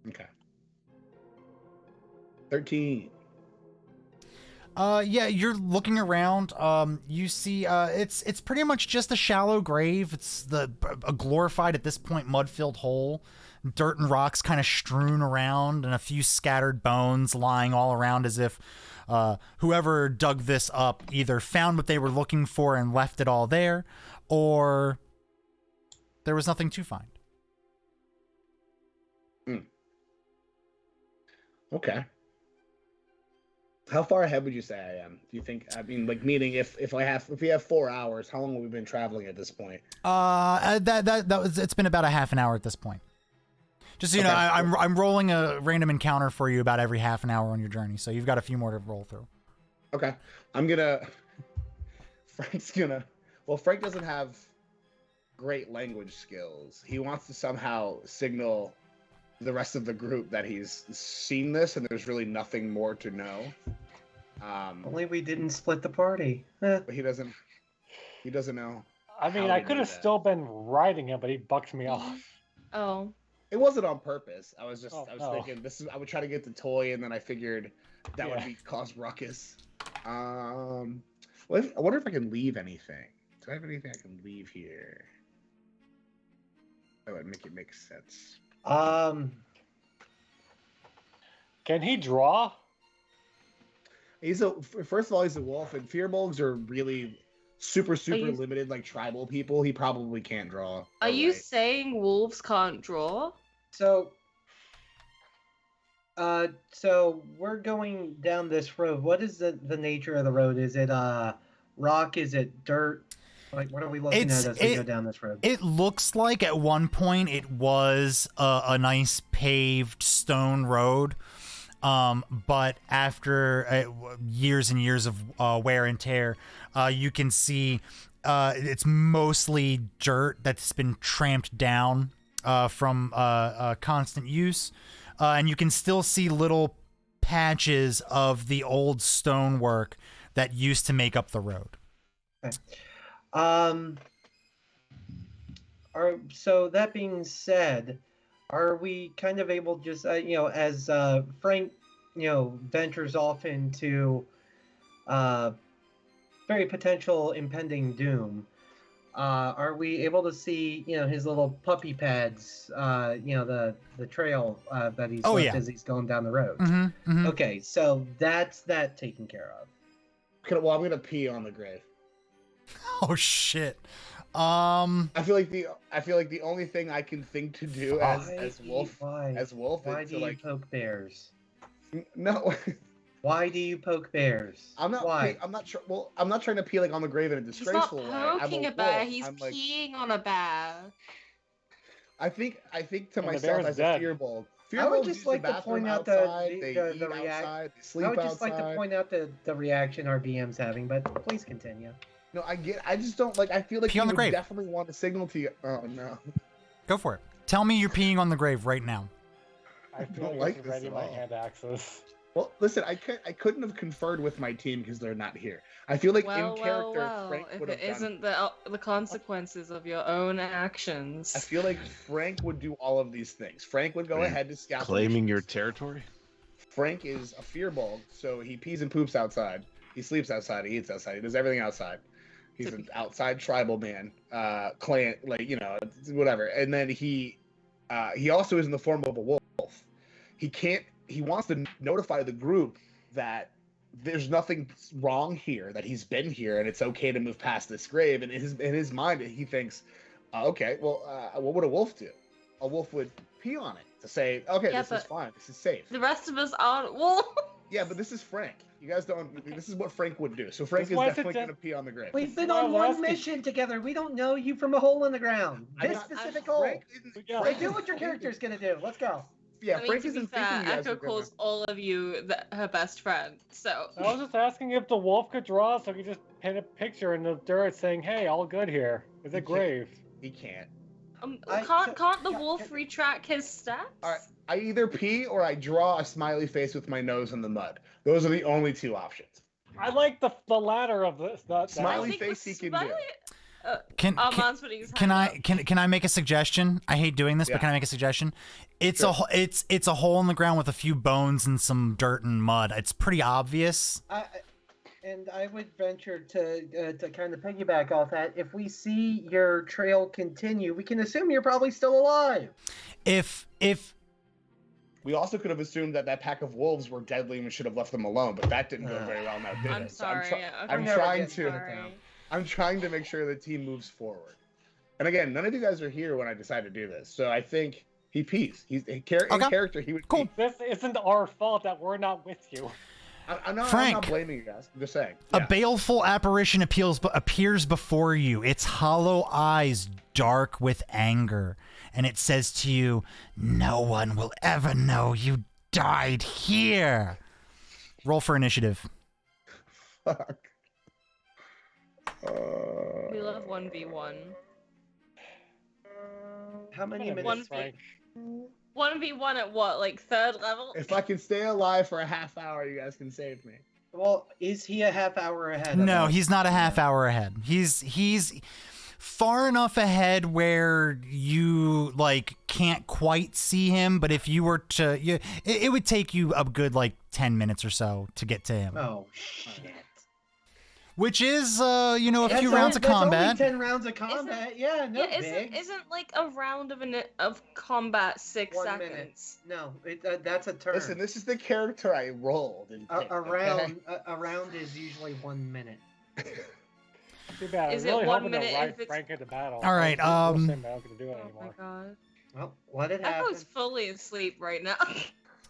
Okay. 13. Yeah, you're looking around. You see, it's pretty much just a shallow grave. It's a glorified at this point mud-filled hole, dirt and rocks kind of strewn around, and a few scattered bones lying all around, as if whoever dug this up either found what they were looking for and left it all there, or there was nothing to find. Okay. How far ahead would you say I am? Do you think? I mean, like, meaning if we have 4 hours, how long have we been traveling at this point? It's been about a half an hour at this point. Just so you know, I'm rolling a random encounter for you about every half an hour on your journey, so you've got a few more to roll through. Okay, Frank doesn't have great language skills. He wants to somehow signal the rest of the group that he's seen this and there's really nothing more to know. Only we didn't split the party. But he doesn't know. I mean, how I to could do have that. still been riding him, but he bucked me off. Oh. It wasn't on purpose. I was Oh. thinking I would try to get the toy, and then I figured that Yeah. would cause ruckus. I wonder if I can leave anything. Do I have anything I can leave here? That would make it make sense. Can he draw? First of all, he's a wolf, and Fearbolgs are really super you- limited, like tribal people. He probably can't draw. Are you Right. saying wolves can't draw? So, so we're going down this road. What is the nature of the road? Is it rock? Is it dirt? Like, what are we looking at as we go down this road? It looks like at one point it was a nice paved stone road, but after years and years of wear and tear, you can see it's mostly dirt that's been tramped down from constant use, and you can still see little patches of the old stonework that used to make up the road. Okay. So that being said, are we kind of able just, as Frank, ventures off into very potential impending doom, are we able to see, his little puppy pads, the trail that he's left as he's going down the road? Mm-hmm, mm-hmm. Okay, so that's that taken care of. Well, I'm gonna pee on the grave. Oh shit. I feel like the only thing I can think to do as wolf why is do to you poke bears? No. Why do you poke bears? I'm not. Why? I'm not sure. Well, I'm not trying to pee like on the grave in a He's disgraceful not way. I'm poking a wolf. bear. He's I'm like, peeing on a bear. I think to And the myself bear's as dead. a fearbold. I would Fearbolgs just use like the to bathroom point out outside, the they the eat react. outside, they sleep I would just like to outside. point out the reaction our DM's having, but please continue. No, I just don't like. I feel like Pee on you the would grave. definitely want to signal to you. Oh no. Go for it. Tell me you're peeing on the grave right now. I feel don't like like this already this my at all. hand axes. Well, listen, I couldn't have conferred with my team because they're not here. I feel like in character, Frank if would it have done. isn't the consequences of your own actions. I feel like Frank would do all of these things. Frank would go Frank ahead to scout. the Claiming your missions. territory? Frank is a fearball, so he pees and poops outside. He sleeps outside. He eats outside. He does everything outside. He's an outside tribal man, clan, whatever. And then he also is in the form of a wolf. He wants to notify the group that there's nothing wrong here, that he's been here, and it's okay to move past this grave. And in his mind, he thinks, okay, well, what would a wolf do? A wolf would pee on it to say, okay, Yeah, this is but fine, this is safe. The rest of us aren't wolves. Yeah, but this is Frank. You guys don't. This is what Frank would do. So Frank Just is wanted to definitely just- going to pee on the grave. We've been Well, on one asking- mission together. We don't know you from a hole in the ground. I'm This not- specific Frank hole. isn't- Yeah. Frank Do isn't what your thinking- character's gonna do. Let's go. Yeah, I mean, Frank to be isn't fair, thinking you guys Echo are gonna- calls all of you her best friend. So I was just asking if the wolf could draw, so he could just paint a picture in the dirt saying, "Hey, all good here." Is He it can't. grave? He can't. can't the wolf retract his steps? All right. I either pee or I draw a smiley face with my nose in the mud. Those are the only two options. I like the latter of this. Smiley I think face the he can do. Can Armand's putting his can hand I up. can I make a suggestion? I hate doing this, Yeah. but can I make a suggestion? It's Sure. it's a hole in the ground with a few bones and some dirt and mud. It's pretty obvious. And I would venture to kind of piggyback off that. If we see your trail continue, we can assume you're probably still alive. If We also could have assumed that pack of wolves were deadly and we should have left them alone, but that didn't go very well now, did I'm it? So sorry. I'm never trying getting to. Sorry. I'm trying to make sure the team moves forward. And again, none of you guys are here when I decide to do this, so I think he pees. In character, he would Cool. pee. This isn't our fault that we're not with you. I'm not Frank. blaming you guys. I'm just saying. a Yeah. baleful apparition appears before you, its hollow eyes dark with anger, and it says to you, "No one will ever know you died here." Roll for initiative. Fuck. We love 1v1. How many Kinda minutes? miss Frank. 1v1 at what, like 3rd level? If I can stay alive for a half hour, you guys can save me. Well, is he a half hour ahead? No, of us? he's not a half hour ahead. He's far enough ahead where you like can't quite see him, but if you were to, it would take you a good like 10 minutes or so to get to him. Oh shit! which is a That's few only- rounds of that's combat. Only 10 rounds of combat. Yeah, no Yeah, big. isn't like a round of combat 6 1 seconds? minute. No, that's a turn. Listen, this is the character I rolled. And picked, a okay? round is usually 1 minute. Too bad. Is I was really it 1 hoping to minute ride if it's- Frank into battle. All right, I was saying that I was gonna do it Oh my anymore. god. Well, let it I happen. was fully asleep right now.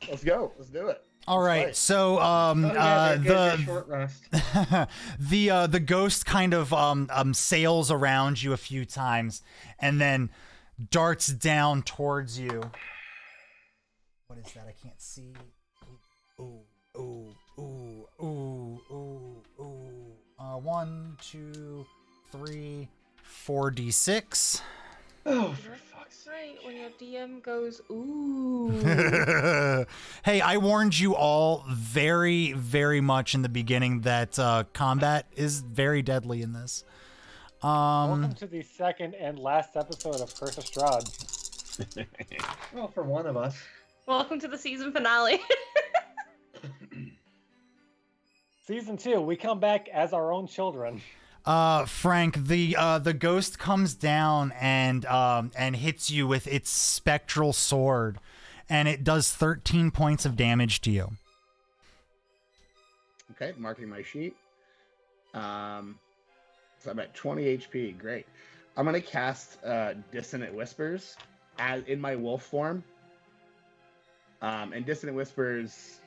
Let's go. Let's do it. All right, Right. so Get a short rest. the ghost kind of sails around you a few times and then darts down towards you. What is that? I can't see. Ooh, ooh, ooh, ooh, ooh, ooh. 1, 2, 3, 4d6. Oh, for fuck's sake. Right, when your DM goes, ooh. Hey, I warned you all very, very much in the beginning that combat is very deadly in this. Welcome to the second and last episode of Curse of Strahd. Well, for one of us. Welcome to the season finale. Season 2, we come back as our own children. Frank, the ghost comes down and hits you with its spectral sword, and it does 13 points of damage to you. Okay, marking my sheet. So I'm at 20 HP. Great. I'm gonna cast Dissonant Whispers as in my wolf form. And Dissonant Whispers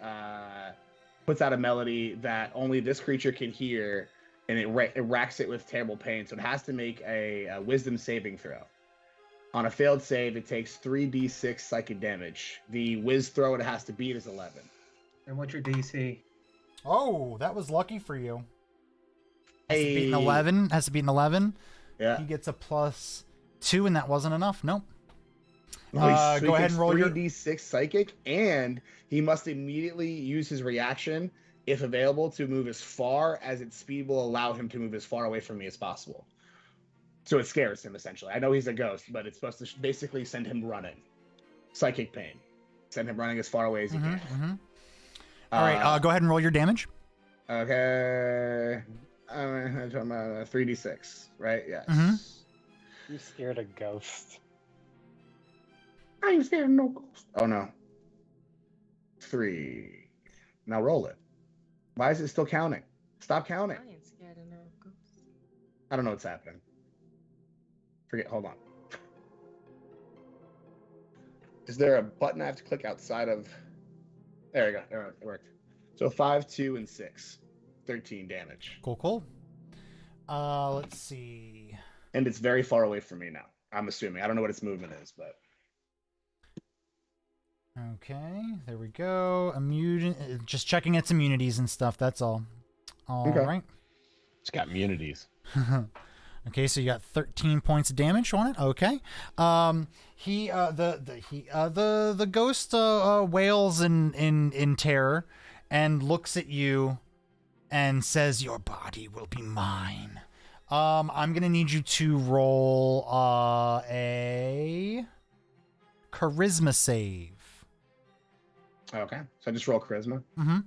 puts out a melody that only this creature can hear, and it racks it with terrible pain. So it has to make a Wisdom saving throw. On a failed save, it takes 3d6 psychic damage. The Wiz throw it has to beat is 11. And what's your DC? Oh, that was lucky for you. Has to beat an Hey. 11. Has to beat an 11. Yeah. He gets a +2, and that wasn't enough. Nope. No, he Go ahead takes and roll your 3d6 psychic, and he must immediately use his reaction, if available, to move as far as its speed will allow him to move as far away from me as possible. So it scares him, essentially. I know he's a ghost, but it's supposed to basically send him running. Psychic pain. Send him running as far away as he can. All right, go ahead and roll your damage. Okay. I'm talking about 3d6, right? Yes. Mhm. You scared a ghost. I'm scared of no ghost. Oh, no. 3. Now roll it. Why is it still counting? Stop counting. I ain't scared of no ghosts. I don't know what's happening. Forget. Hold on. Is there a button I have to click outside of? There we go. There, it worked. So 5, 2, and 6. 13 damage. Cool. Let's see. And it's very far away from me now. I'm assuming. I don't know what its movement is, but. Okay, there we go. Just checking its immunities and stuff. That's all. All right. It's got immunities. Okay, so you got 13 points of damage on it. Okay. The ghost wails in terror and looks at you and says, "Your body will be mine." I'm gonna need you to roll a charisma save. Okay. So I just roll charisma. Mm-hmm.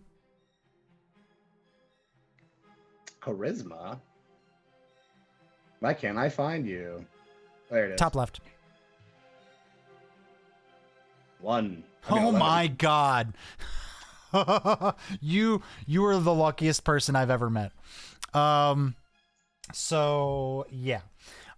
Charisma? Why can't I find you? There it is. Top left. 1. I mean, Oh 11. my god. you are the luckiest person I've ever met. So yeah.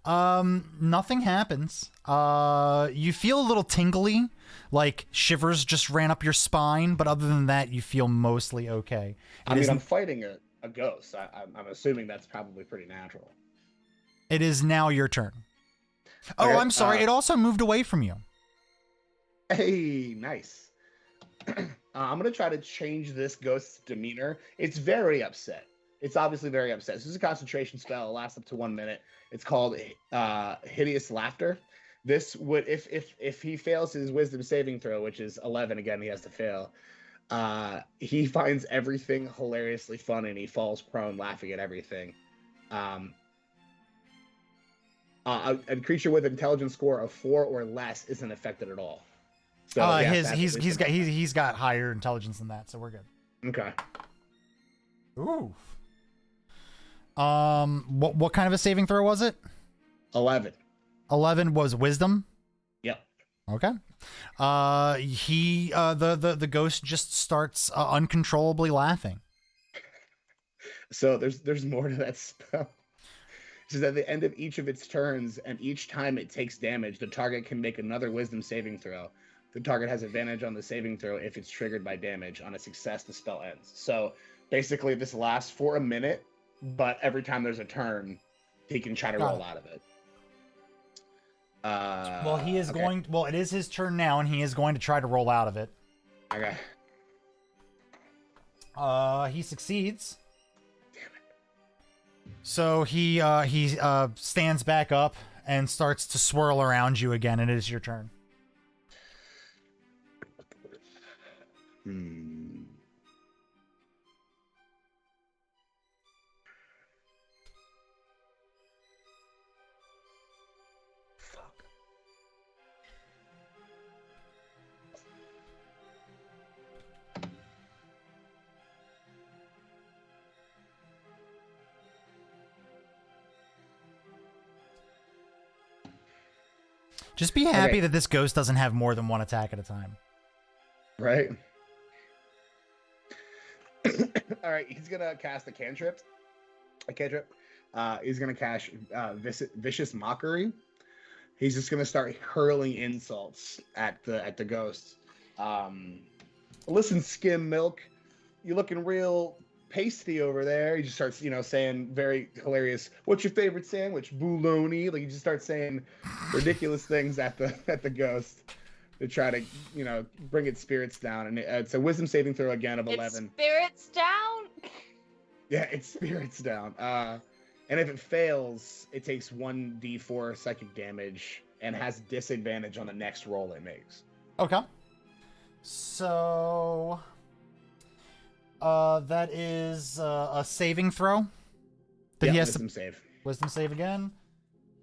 Nothing happens. You feel a little tingly, like shivers just ran up your spine, but other than that, you feel mostly okay. I mean, I'm fighting a ghost. I'm assuming that's probably pretty natural. It is now your turn. Oh, Okay, I'm sorry. It also moved away from you. Hey, nice. I'm going to try to change this ghost's demeanor. It's very upset. It's obviously very upset. This is a concentration spell. It lasts up to 1 minute. It's called Hideous Laughter. This would, if he fails his wisdom saving throw, which is 11, again, he has to fail. He finds everything hilariously fun and he falls prone laughing at everything. A creature with an intelligence score of 4 or less isn't affected at all. So yeah, he's got higher intelligence than that, so we're good. okay. Ooh. What kind of a saving throw was it? 11. 11 was wisdom. Yep. Okay. The ghost just starts uncontrollably laughing. So there's more to that spell. It says at the end of each of its turns, and each time it takes damage, the target can make another wisdom saving throw. The target has advantage on the saving throw if it's triggered by damage. On a success, the spell ends. So basically, this lasts for a minute, but every time there's a turn, he can try to roll out of it. Well, he is going. Well, it is his turn now, and he is going to try to roll out of it. Okay. He succeeds. So he stands back up and starts to swirl around you again, and it is your turn. Fuck. Just be happy Okay. that this ghost doesn't have more than one attack at a time. Right? All right, he's gonna cast a cantrip. He's gonna cast vicious mockery. He's just gonna start hurling insults at the ghost. Listen, skim milk, you looking real pasty over there. He just starts, saying very hilarious. What's your favorite sandwich? Bouloni. Like he just starts saying ridiculous things at the ghost to try to, bring its spirits down. And it's a wisdom saving throw again of 11. Its spirits down. Yeah, its spirits down. And if it fails, it takes 1d4 psychic damage and has disadvantage on the next roll it makes. Okay. So that is a saving throw. Yeah, he has wisdom to save. wisdom save again.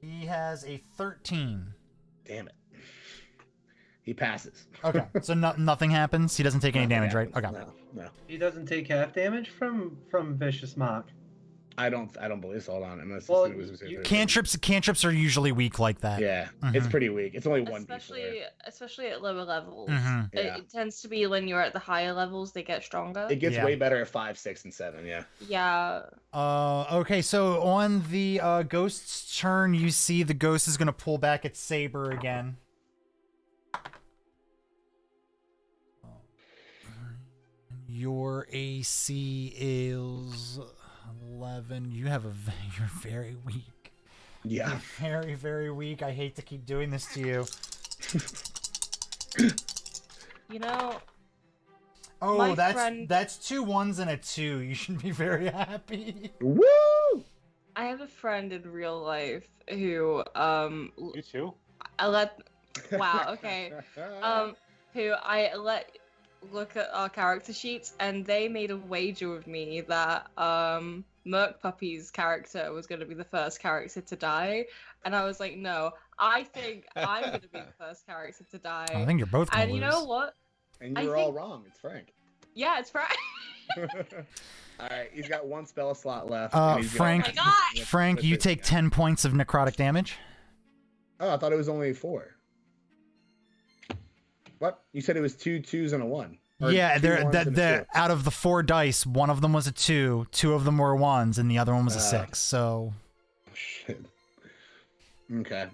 He has a 13. Damn it. He passes. Okay, so nothing happens. He doesn't take any Nothing damage, right? happens. Okay. No. He doesn't take half damage from Vicious Mock. I don't believe so. Hold on. Unless Well, it's wisdom save. you- Cantrips are usually weak like that. Yeah, Mhm. it's pretty weak. It's only 1d4. Especially at lower levels. Mhm. Yeah. It tends to be when you're at the higher levels they get stronger. It gets Yeah. way better at 5, 6, and 7. Yeah. Yeah. Okay, so on the ghost's turn, you see the ghost is going to pull back its saber again. Your AC is 11. You're very weak. Yeah. You're very, very weak. I hate to keep doing this to you. You know, Oh, My that's friend- that's 2 1s and a 2. You should be very happy. Woo! I have a friend in real life who You too? I let wow, okay. Who I let look at our character sheets, and they made a wager with me that Merc Puppy's character was going to be the first character to die, and I was like, no, I think I'm going to be the first character to die. I think you're both going And to you lose. know what? And I you were all think- wrong. It's Frank. Yeah, it's right. All right, he's got 1 spell slot left. and he's Frank- gonna- Oh my God! Frank, you with take this- 10 points of necrotic damage. Oh, I thought it was only 4. What? You said it was 2 2s and a 1. Or Yeah, 2 they're, 1s that and a they're 6. out of the 4 dice, one of them was a 2, 2 of them were 1s, and the other one was a 6. So Oh, shit. Okay.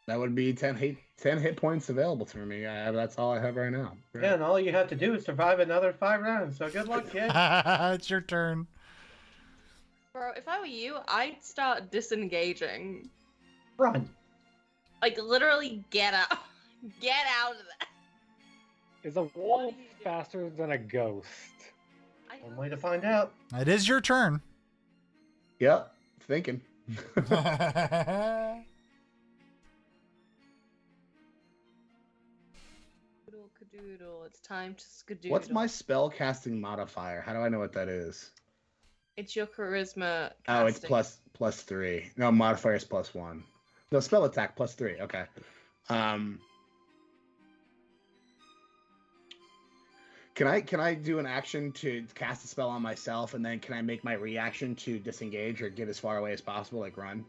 That would be 10 hit points available to me. That's all I have right now. Yeah, and all you have to do is survive another 5 rounds. So good luck, kid. it's your turn. Bro, if I were you, I'd start disengaging. Run. Like, literally get out. Get out of there. Is a wolf faster than a ghost? I One know way to this- find out. It is your turn. Yep. Thinking. Cadoodle, it's time to skadoodle. What's my spell casting modifier? How do I know what that is? It's your charisma. Oh, it's casting. plus 3. No, modifier is +1. No, spell attack +3. Okay. Can I do an action to cast a spell on myself, and then can I make my reaction to disengage or get as far away as possible, like run?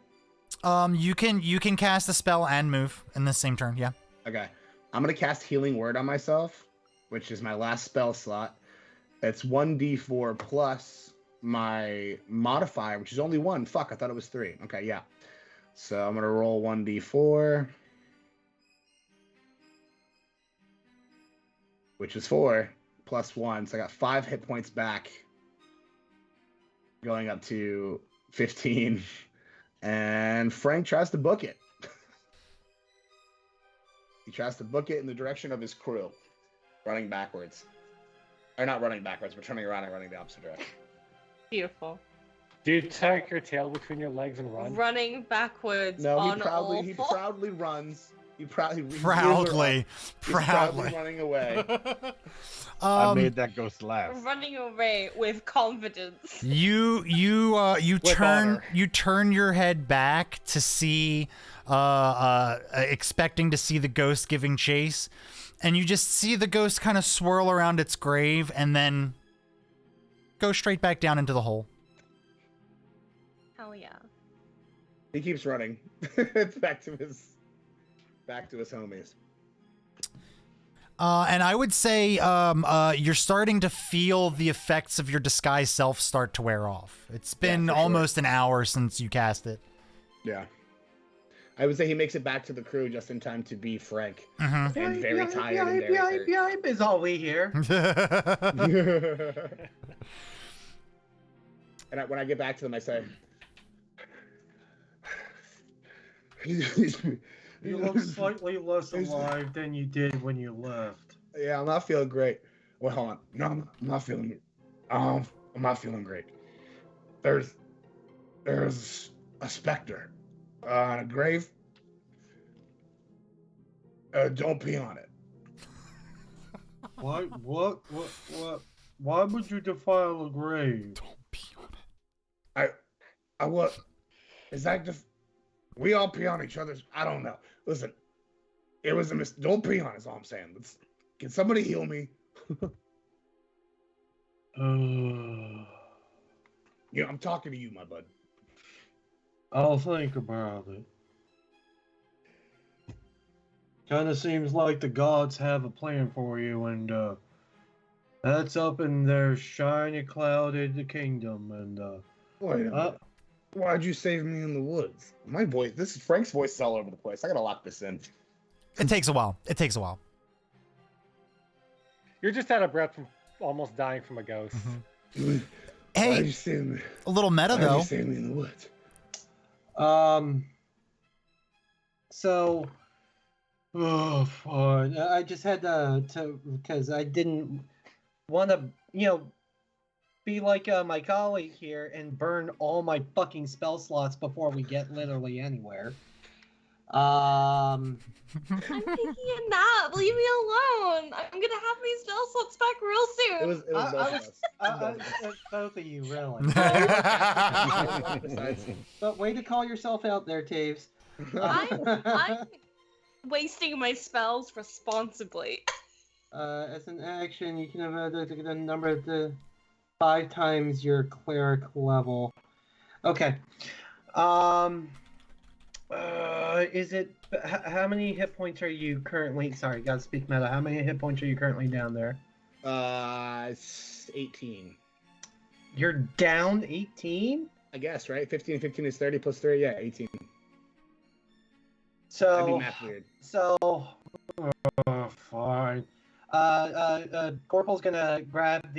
You can cast a spell and move in the same turn. Yeah. Okay. I'm gonna cast Healing Word on myself, which is my last spell slot. That's 1d4 plus my modifier, which is only 1. Fuck, I thought it was 3. Okay, yeah. So I'm gonna roll 1d4, which is 4 plus 1. So I got 5 hit points back, going up to 15. And Frank tries to book it. He tries to book it in the direction of his crew, running backwards. Or not running backwards, but turning around and running the opposite direction. Beautiful. Do you tuck your tail between your legs and run? Running backwards No, on he all proudly runs. He proudly Proudly. running away. I made that ghost laugh. running away with confidence. You turn your head back to see, expecting to see the ghost giving chase, and you just see the ghost kind of swirl around its grave and then go straight back down into the hole. Hell yeah. He keeps running. It's back to his homies. And I would say you're starting to feel the effects of your disguise self start to wear off. It's been almost an hour since you cast it. Yeah. I would say he makes it back to the crew just in time to be Frank. Mm-hmm. And very tired and very hurt. is all we hear. And when I get back to them, I say, You look slightly less alive than you did when you left. yeah, I'm not feeling great. Well, hold on. No, I'm not feeling. I'm not feeling great. There's a specter on a grave. Don't pee on it. What? Why would you defile a grave? Don't pee on it. I what? Is that just? We all pee on each other's. I don't know. Listen, it was a don't pee on it, is all I'm saying. Can somebody heal me? Yeah, I'm talking to you, my bud. I'll think about it. Kind of seems like the gods have a plan for you, and that's up in their shiny, clouded kingdom. And Wait a minute. Why'd you save me in the woods? My voice. This is Frank's voice is all over the place. I gotta lock this in. It takes a while. You're just out of breath from almost dying from a ghost. Mm-hmm. Why'd Hey, you save me? a little meta Why'd though. you save me in the woods? So, oh, fine. I just had to because I didn't want to, be like my colleague here and burn all my fucking spell slots before we get literally anywhere. I'm taking a nap. Leave me alone. I'm gonna have my spell slots back real soon. It was both of us. Both of you, really. But way to call yourself out there, Taves. I'm wasting my spells responsibly. As an action, you can have the number to 5 times your cleric level. Okay. Is it how many hit points are you currently? Sorry, gotta speak meta. How many hit points are you currently down there? It's 18. You're down 18? I guess, right? 15 is 30 plus 3. Yeah, 18. So That'd be math weird. So fine. Corporal's gonna grab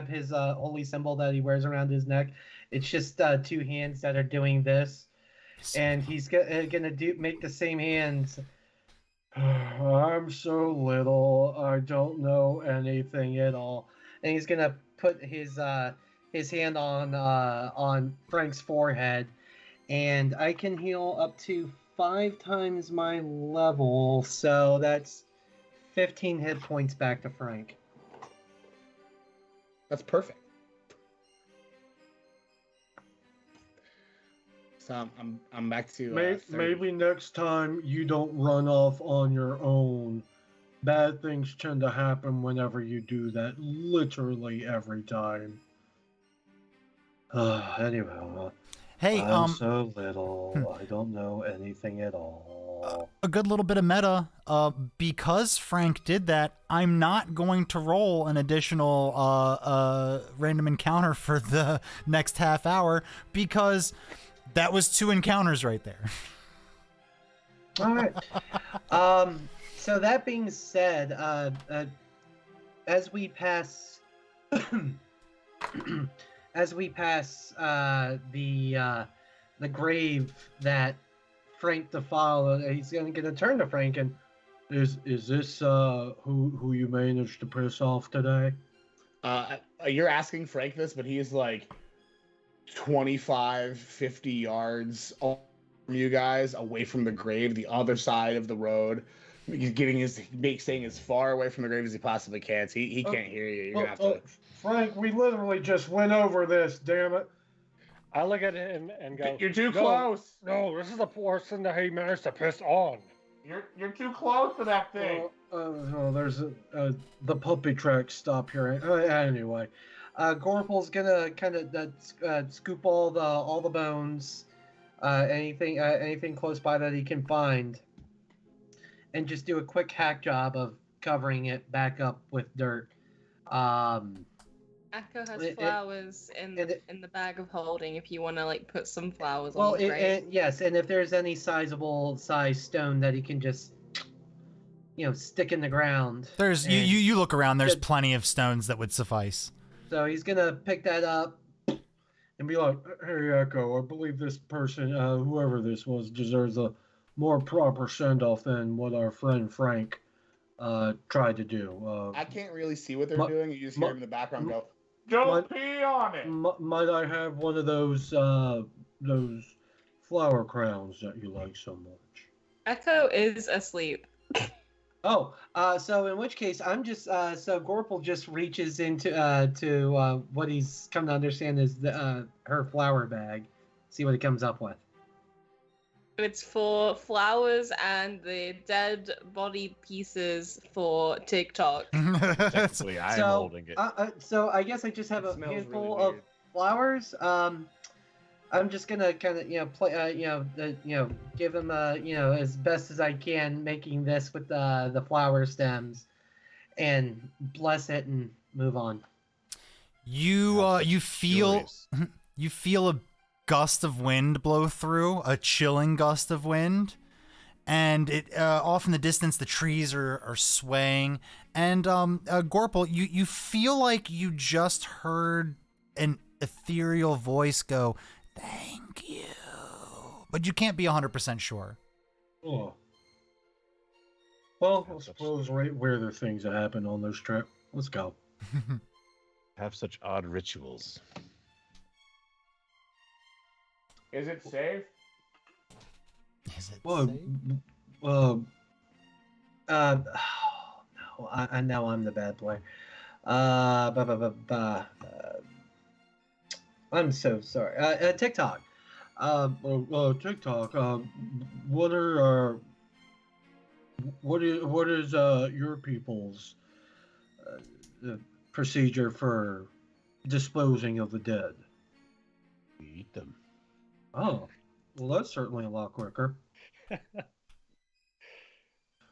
his holy symbol that he wears around his neck. It's just 2 hands that are doing this, and he's gonna make the same hands. I'm so little. I don't know anything at all. And he's gonna put his hand on Frank's forehead, and I can heal up to 5 times my level, so that's 15 hit points back to Frank. That's perfect. So I'm back to. Maybe next time you don't run off on your own bad things tend to happen whenever you do that, literally every time. Anyway, Hey, I'm so little. I don't know anything at all. a good little bit of meta. Because Frank did that, I'm not going to roll an additional random encounter for the next half hour because that was 2 encounters right there. All right. So that being said, as we pass, the grave that Frank defiled, he's gonna turn to Frank and Is this who you managed to piss off today? You're asking Frank this, but he's like 25, 50 yards from you guys, away from the grave, the other side of the road. He's staying as far away from the grave as he possibly can. So he can't hear you. You're gonna have to. Frank, we literally just went over this. Damn it! I look at him and go, You're too "No, close. No, this is the person that he managed to piss on." You're too close to that thing. There's the puppy track stop here. Anyway, Gorpal's gonna kind of scoop all the bones, anything close by that he can find, and just do a quick hack job of covering it back up with dirt. Echo has flowers in the bag of holding if you want to like put some flowers Well, on the grave. yes, and if there's any sizable size stone that he can just, stick in the ground. There's you look around. There's plenty of stones that would suffice. So he's gonna pick that up and be like, "Hey, Echo, I believe this person, whoever this was, deserves a more proper send-off than what our friend Frank tried to do." I can't really see what they're doing. You just hear him in the background go, "Don't pee on it." Might I have one of those flower crowns that you like so much? Echo is asleep. Oh, so in which case, I'm just so Gorpal just reaches into what he's come to understand is her flower bag, see what he comes up with. It's for flowers and the dead body pieces for TikTok. Technically, I'm holding it. So I guess I just have a handful really of flowers. I'm just gonna kind of play give him as best as I can, making this with the flower stems, and bless it and move on. You feel a gust of wind blow through, a chilling gust of wind, and it off in the distance the trees are swaying, and Gorpal, you feel like you just heard an ethereal voice go, "Thank you," but you can't be 100% sure. Oh. Well, I suppose right where there are things that happen on those trips. Let's go. Have such odd rituals. Is it safe? Is it Well, safe? No, I know I'm the bad player. I'm so sorry. TikTok. TikTok. What is your people's procedure for disposing of the dead? We eat them. Oh, well, that's certainly a lot quicker.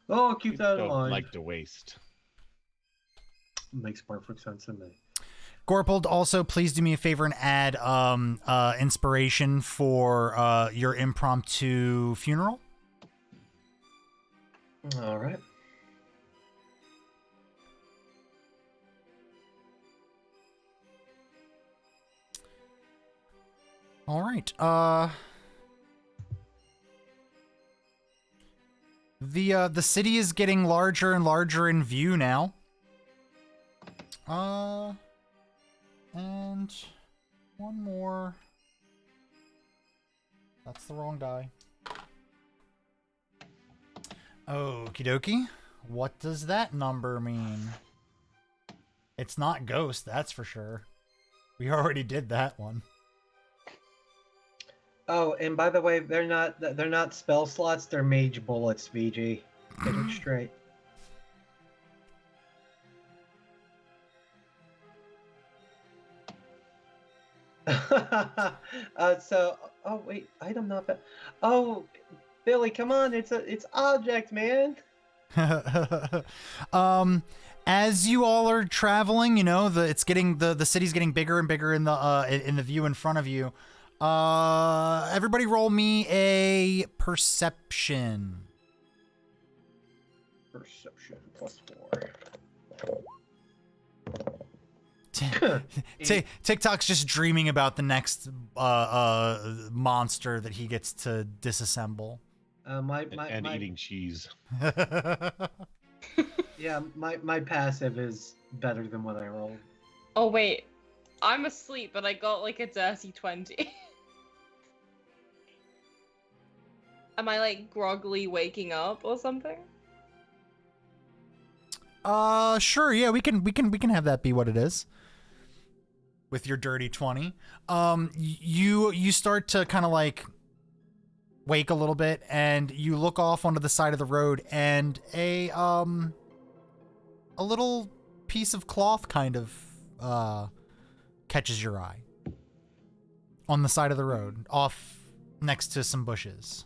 Oh, I'll keep that in Don't mind. like to waste. Makes perfect sense to me. Gorpal, also please do me a favor and add inspiration for your impromptu funeral. All right. All right. The city is getting larger and larger in view now. And one more. That's the wrong die. Okie dokie. What does that number mean? It's not ghost, that's for sure. We already did that one. Oh, and by the way, they're not spell slots. They're mage bullets. VG, get it straight. Oh wait, item not bad. Oh, Billy, come on, it's object, man. As you all are traveling, you know, the city's getting bigger and bigger in the view in front of you. Everybody roll me a perception. Perception +4. TikTok's just dreaming about the next monster that he gets to disassemble. And eating cheese. Yeah, my passive is better than what I rolled. Oh wait, I'm asleep, but I got like a dirty 20. Am I like groggily waking up or something? Sure, yeah, we can have that be what it is. With your dirty 20. You start to kind of like wake a little bit, and you look off onto the side of the road, and a little piece of cloth kind of catches your eye on the side of the road, off next to some bushes.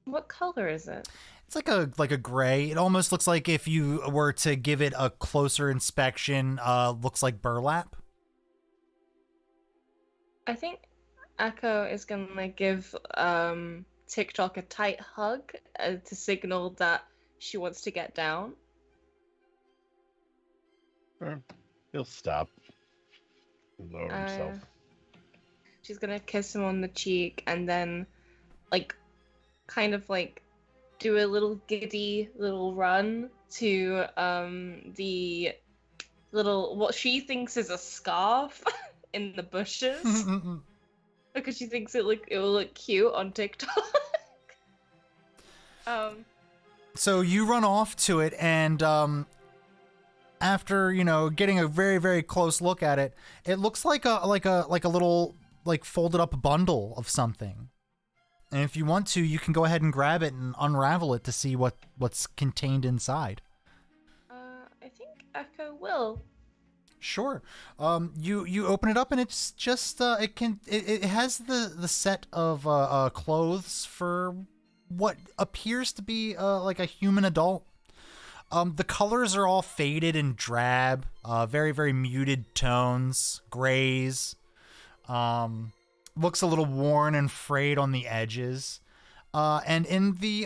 What color is it? It's like a gray. It almost looks like, if you were to give it a closer inspection, looks like burlap. I think Echo is gonna give TikTok a tight hug to signal that she wants to get down. He'll stop. Lower himself. She's gonna kiss him on the cheek and then, like, kind of like do a little giddy little run to the little, what she thinks is a scarf in the bushes because she thinks it will look cute on TikTok. So you run off to it, and after, you know, getting a very, very close look at it, it looks like a little, like, folded up bundle of something. And if you want to, you can go ahead and grab it and unravel it to see what's contained inside. I think Echo will. Sure. You open it up, and it's just it has the set of clothes for what appears to be like a human adult. The colors are all faded and drab, very, very muted tones, grays. Looks a little worn and frayed on the edges. And in the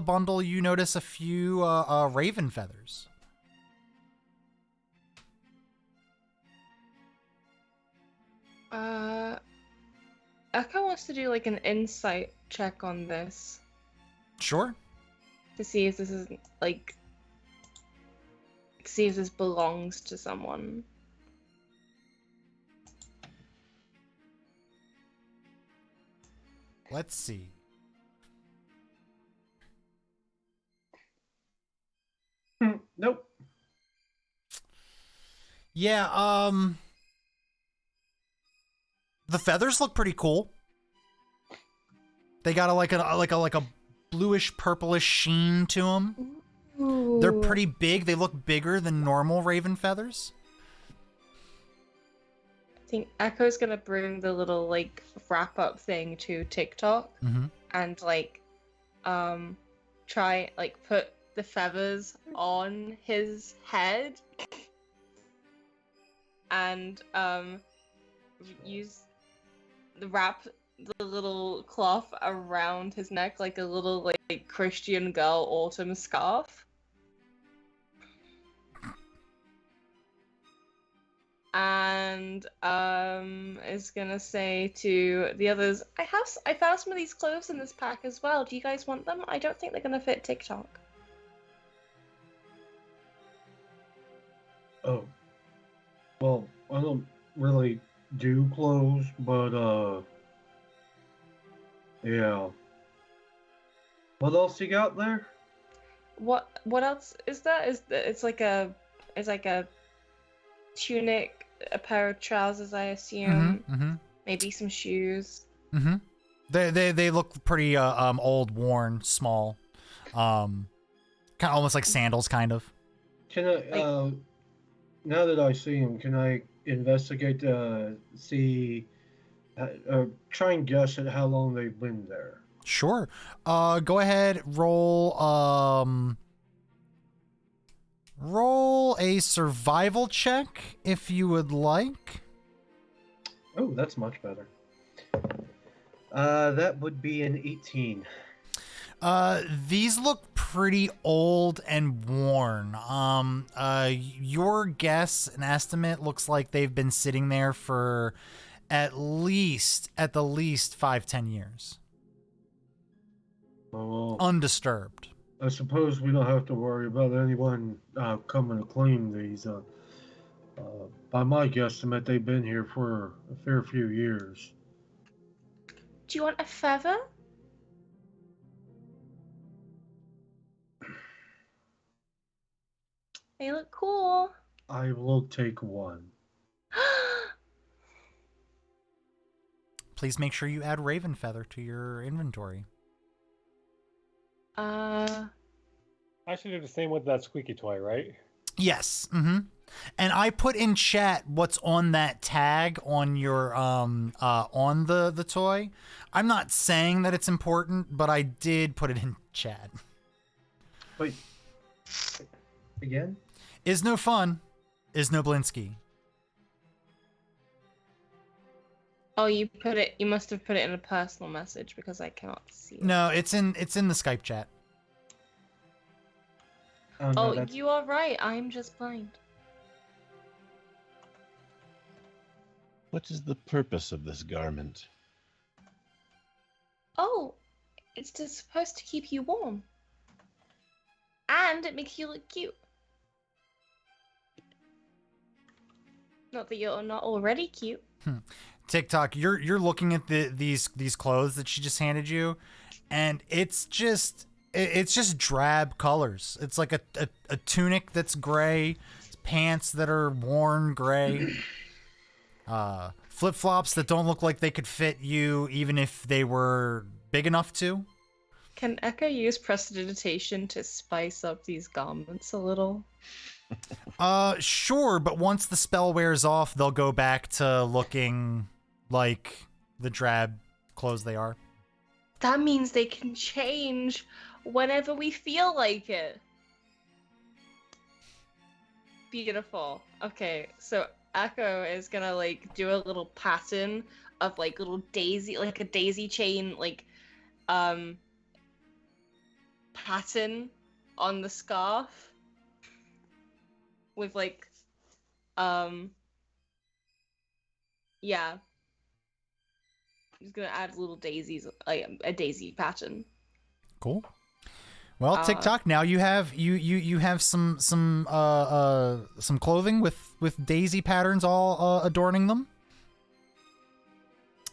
bundle, you notice a few raven feathers. Echo wants to do like an insight check on this. Sure. To see if this is like, see if this belongs to someone. Let's see. Nope. Yeah, the feathers look pretty cool. They got a bluish purplish sheen to them. Ooh. They're pretty big. They look bigger than normal raven feathers. I think Echo's gonna bring the little like wrap up thing to TikTok and like try like put the feathers on his head and use the wrap the little cloth around his neck like a little like Christian girl autumn scarf. And is gonna say to the others, I found some of these clothes in this pack as well. Do you guys want them? I don't think they're gonna fit TikTok. Oh. Well, I don't really do clothes, but yeah. What else you got there? What else is that? It's like a tunic, a pair of trousers, I assume. Maybe some shoes. They look pretty old, worn, small. Kind of almost like sandals, kind of. Can I now that I see him, can I investigate to see, try and guess at how long they've been there. Sure. Go ahead, roll a survival check if you would like. Oh, that's much better. That would be an 18. These look pretty old and worn. Your guess and estimate looks like they've been sitting there for at the least 5-10 years. Well, Undisturbed. I suppose we don't have to worry about anyone coming to claim these. By my guesstimate, they've been here for a fair few years. Do you want a feather? They look cool. I will take one. Please make sure you add Raven Feather to your inventory. I should do the same with that squeaky toy, right? Yes. Mm-hmm. And I put in chat what's on that tag on your on the toy. I'm not saying that it's important, but I did put it in chat. Wait. Again? Is no fun, is no Blinsky. Oh, you must have put it in a personal message because I cannot see it. No, it's in the Skype chat. Oh, no, Oh, that's... you are right. I'm just blind. What is the purpose of this garment? Oh, it's just supposed to keep you warm. And it makes you look cute. Not that you're not already cute. TikTok, you're looking at these clothes that she just handed you, and it's just drab colors. It's like a tunic that's gray, pants that are worn gray, flip-flops that don't look like they could fit you even if they were big enough to. Can Echo use prestidigitation to spice up these garments a little? Sure, but once the spell wears off, they'll go back to looking like the drab clothes they are. That means they can change whenever we feel like it. Beautiful. Okay, so Echo is gonna like do a little pattern of like little daisy, like a daisy chain, like pattern on the scarf with like yeah. He's gonna add little daisies, like a daisy pattern. Cool. Well, TikTok, now you have you have some clothing with daisy patterns all adorning them.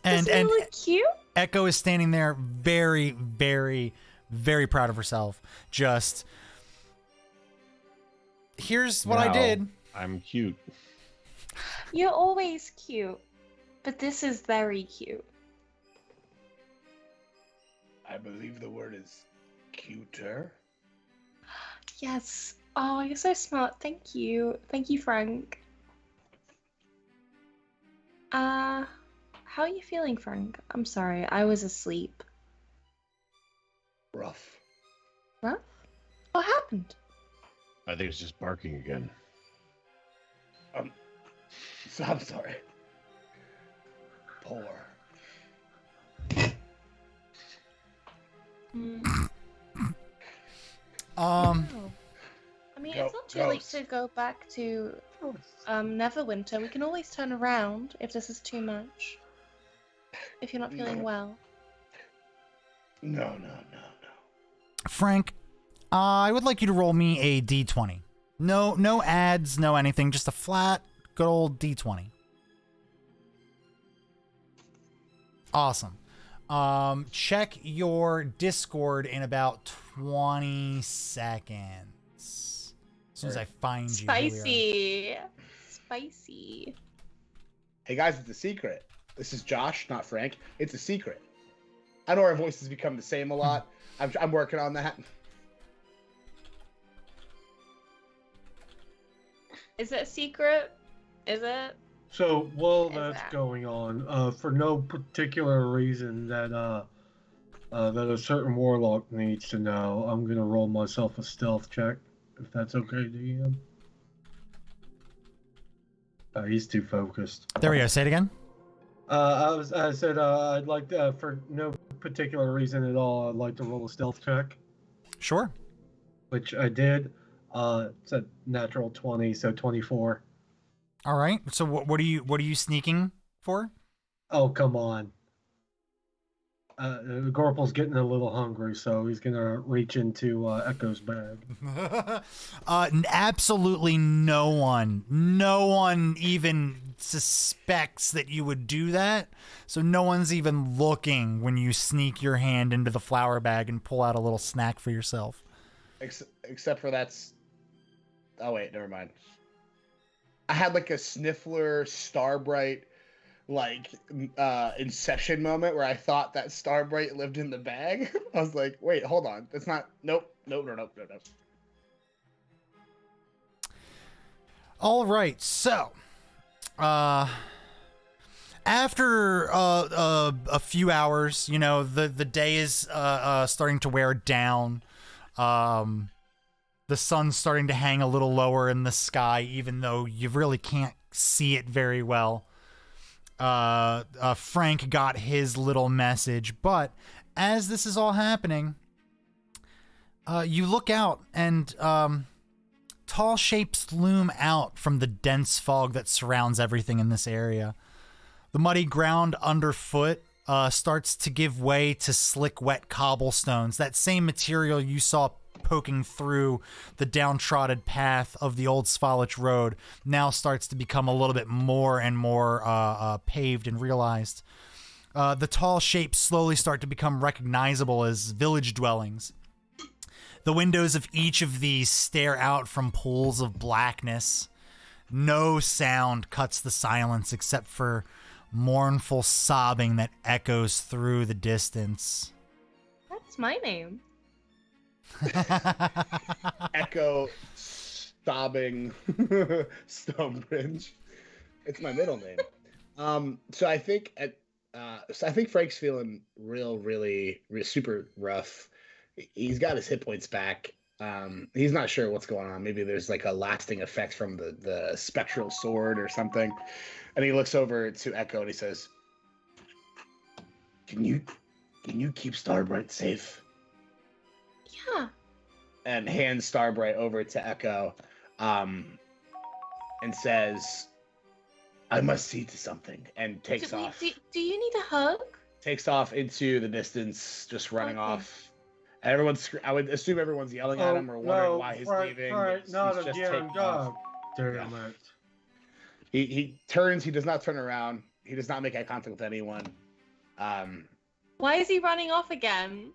And Doesn't it look cute? Echo is standing there very, very, very proud of herself. Just here's what I Wow, did. I'm cute. You're always cute, but this is very cute. I believe the word is cuter. Yes. Oh, you're so smart. Thank you. Thank you, Frank. How are you feeling, Frank? I'm sorry, I was asleep. Rough. Rough? What happened? I think it's just barking again. So I'm sorry. Poor. Oh. I mean, Go- it's not too late ghost. to go back to Neverwinter. We can always turn around if this is too much. If you're not feeling No. well. No. Frank, I would like you to roll me a d20. No ads, no anything, just a flat, good old d20. Awesome. Check your Discord in about 20 seconds. As soon as I find you. Here we Spicy. Spicy. Hey guys, it's a secret. This is Josh, not Frank. It's a secret. I know our voices become the same a lot. I'm working on that. Is it a secret? Is it? So while Is that's that- going on, for no particular reason that that a certain warlock needs to know, I'm gonna roll myself a stealth check, if that's okay, DM. He's too focused. There we go. Say it again. I said I'd like to, for no particular reason at all, I'd like to roll a stealth check, Sure. which I did. It's a natural 20, so 24. All right. So what are you sneaking for? Oh, come on. Gorpal's getting a little hungry, so he's gonna reach into Echo's bag. Absolutely no one even suspects that you would do that. So no one's even looking when you sneak your hand into the flour bag and pull out a little snack for yourself. Except for that's. Oh wait, never mind. I had like a Sniffler Starbright, like Inception moment where I thought that Starbright lived in the bag. I was like, wait, hold on, that's not. Nope. All right. So, after a few hours, you know, the day is starting to wear down. The sun's starting to hang a little lower in the sky, even though you really can't see it very well. Frank got his little message, but as this is all happening, you look out and tall shapes loom out from the dense fog that surrounds everything in this area. The muddy ground underfoot starts to give way to slick, wet cobblestones, that same material you saw poking through the downtrodden path of the old Svalich road now starts to become a little bit more and more paved and realized. The tall shapes slowly start to become recognizable as village dwellings. The windows of each of these stare out from pools of blackness. No sound cuts the silence except for mournful sobbing that echoes through the distance. That's my name. Echo sobbing Stonebridge. It's my middle name. So I think Frank's feeling really super rough. He's got his hit points back. He's not sure what's going on. Maybe there's like a lasting effect from the spectral sword or something. And he looks over to Echo and he says, Can you keep Starbright safe?" Yeah. And hands Starbright over to Echo, and says, "I must see to something," and takes off. Do you need a hug? Takes off into the distance, just running Okay. off. And everyone's. I would assume everyone's yelling at him or wondering why he's leaving. Right, He's not just again, taking dog. off. Damn Yeah. it. He turns. He does not turn around. He does not make eye contact with anyone. Why is he running off again?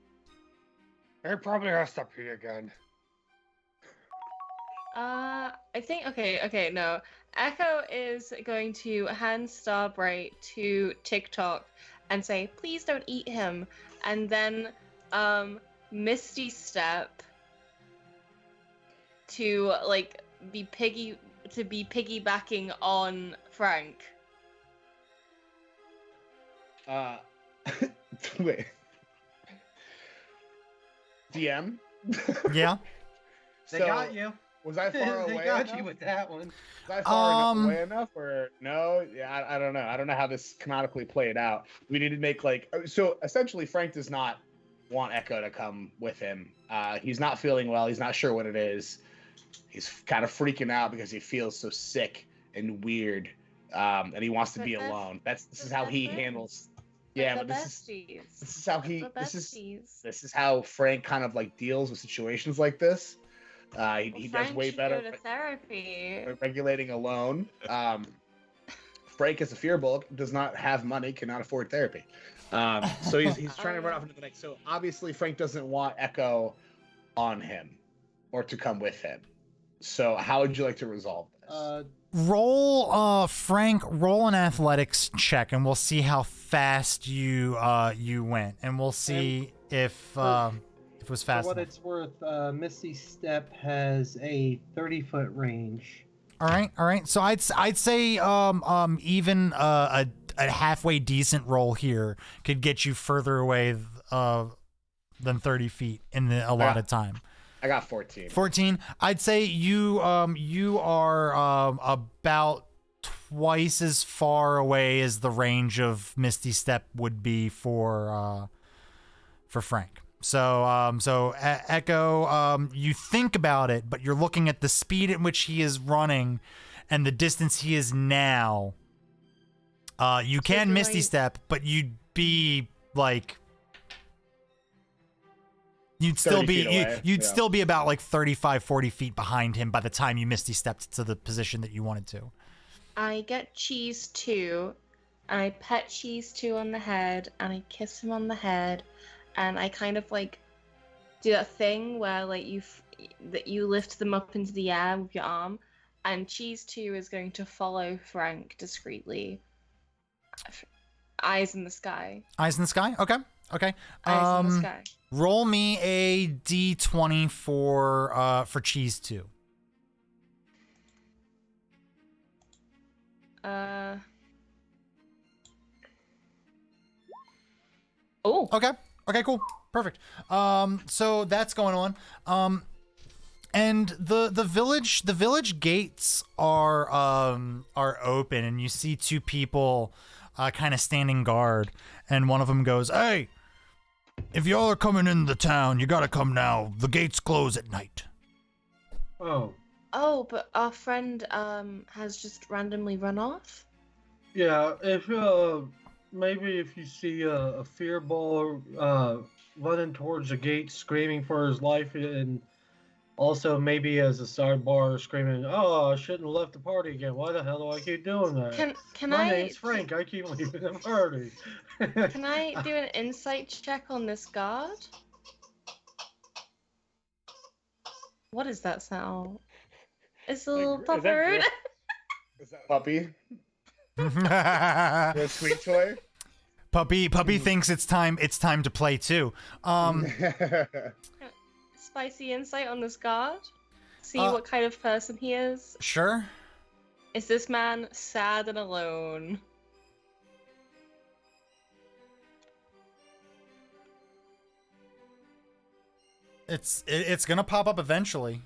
He probably has to pee again. I think okay, no. Echo is going to hand Starbright to TikTok and say, "Please don't eat him," and then Misty Step to like be piggybacking on Frank. Wait. DM. Yeah. They got you. Was I far away? They got enough? you with that one. Was I far away enough, or no? Yeah, I don't know. I don't know how this canonically played out. We need to make like so. Essentially, Frank does not want Echo to come with him. He's not feeling well. He's not sure what it is. He's kind of freaking out because he feels so sick and weird, and he wants to be alone. This is how he handles. Yeah, but this is how he. This is how Frank kind of like deals with situations like this. He does way better Go to therapy. regulating alone. Frank is a fearball, does not have money, cannot afford therapy. So he's trying to run off into the night. So obviously Frank doesn't want Echo on him or to come with him. So how would you like to resolve this? Frank, roll an athletics check, and we'll see how fast you went, and we'll see if it was fast For what enough. it's worth, Misty Step has a 30-foot range. All right. So I'd say even a halfway decent roll here could get you further away than 30 feet in the allotted time. I got 14. 14. I'd say you are about twice as far away as the range of Misty Step would be for Frank. So Echo, you think about it, but you're looking at the speed at which he is running and the distance he is now. You can Misty Step, but you'd be like you'd still be about like 35, 40 feet behind him by the time you Misty stepped to the position that you wanted to. I get Cheese 2, and I pet Cheese 2 on the head, and I kiss him on the head, and I kind of like do that thing where like you lift them up into the air with your arm, and Cheese 2 is going to follow Frank discreetly. Eyes in the sky. Eyes in the sky? Okay. Eyes in the sky. Roll me a d20 for Cheese 2. Oh. Okay, cool. Perfect. So that's going on. And the village gates are open, and you see two people kind of standing guard, and one of them goes, "Hey, if y'all are coming into the town, you gotta come now. The gates close at night." Oh, but our friend has just randomly run off. Yeah, if maybe if you see a fear ball running towards the gate, screaming for his life, and also maybe as a sidebar screaming, "Oh, I shouldn't have left the party again. Why the hell do I keep doing that? My name's Frank. I keep leaving the party." Can I do an insight check on this guard? What is that sound? It's a little puppered. Is that puppy? The sweet toy. Puppy thinks it's time to play too. Spicy insight on this guard. See what kind of person he is. Sure. Is this man sad and alone? It's gonna pop up eventually.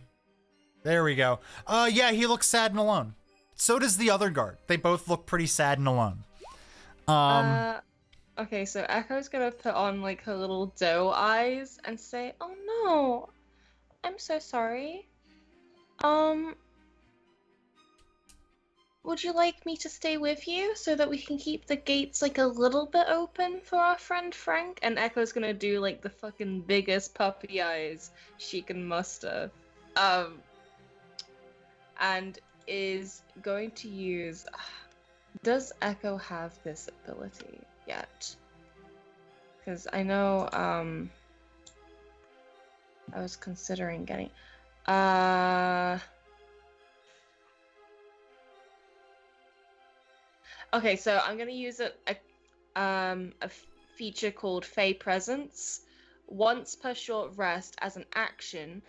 There we go. Yeah, he looks sad and alone. So does the other guard. They both look pretty sad and alone. Okay, so Echo's gonna put on like her little doe eyes and say, "Oh no, I'm so sorry. Would you like me to stay with you so that we can keep the gates like a little bit open for our friend Frank?" And Echo's gonna do like the fucking biggest puppy eyes she can muster. And is going to use... Does Echo have this ability yet? Because I know, I was considering getting... Okay, so I'm gonna use a feature called Fey Presence. Once per short rest, as an action,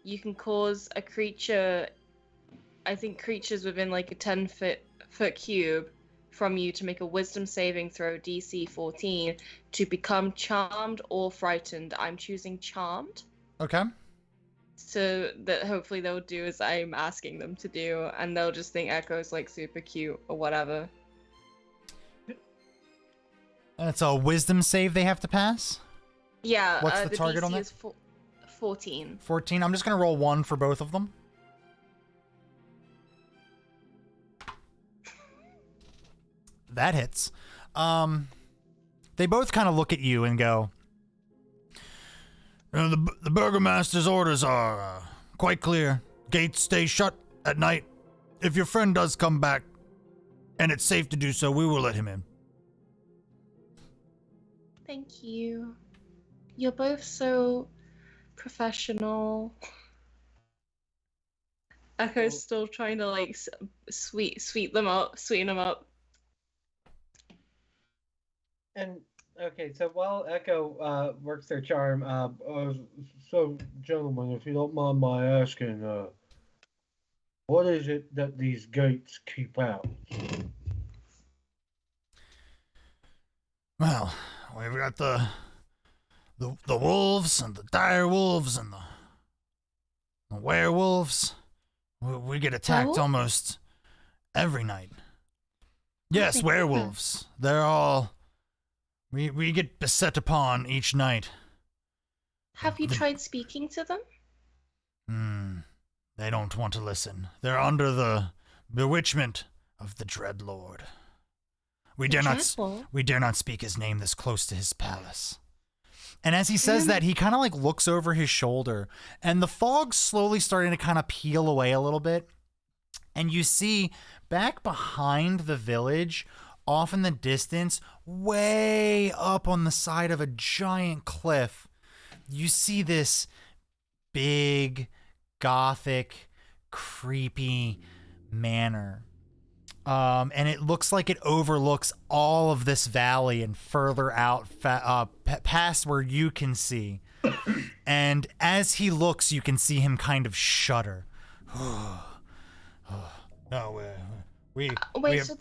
you can cause a creature... I think creatures within like a 10-foot cube from you to make a wisdom saving throw DC 14 to become charmed or frightened. I'm choosing charmed. Okay. So that hopefully they'll do as I'm asking them to do, and they'll just think Echo's like super cute or whatever. And it's a wisdom save they have to pass? Yeah. What's the target DC on that? is 14. 14. I'm just gonna roll 1 for both of them. That hits. They both kind of look at you and go, the burgomaster's orders are quite clear. Gates stay shut at night. If your friend does come back, and it's safe to do so, we will let him in. Thank you. You're both so professional. Echo's still trying to like sweeten them up. and okay, so while Echo works their charm, So, gentlemen, if you don't mind my asking, What is it that these gates keep out? Well, we've got the wolves and the dire wolves and the werewolves. We get attacked Oh? almost every night. Yes, my werewolves. They're all. We get beset upon each night. Have you The- tried speaking to them? They don't want to listen. They're under the bewitchment of the Dread Lord. We dare not speak his name this close to his palace. And as he says that, he kind of like looks over his shoulder, and the fog's slowly starting to kind of peel away a little bit. And you see back behind the village, off in the distance, way up on the side of a giant cliff, you see this big, gothic, creepy manor. And it looks like it overlooks all of this valley and further out past where you can see. And as he looks, you can see him kind of shudder. No, we Wait, have- so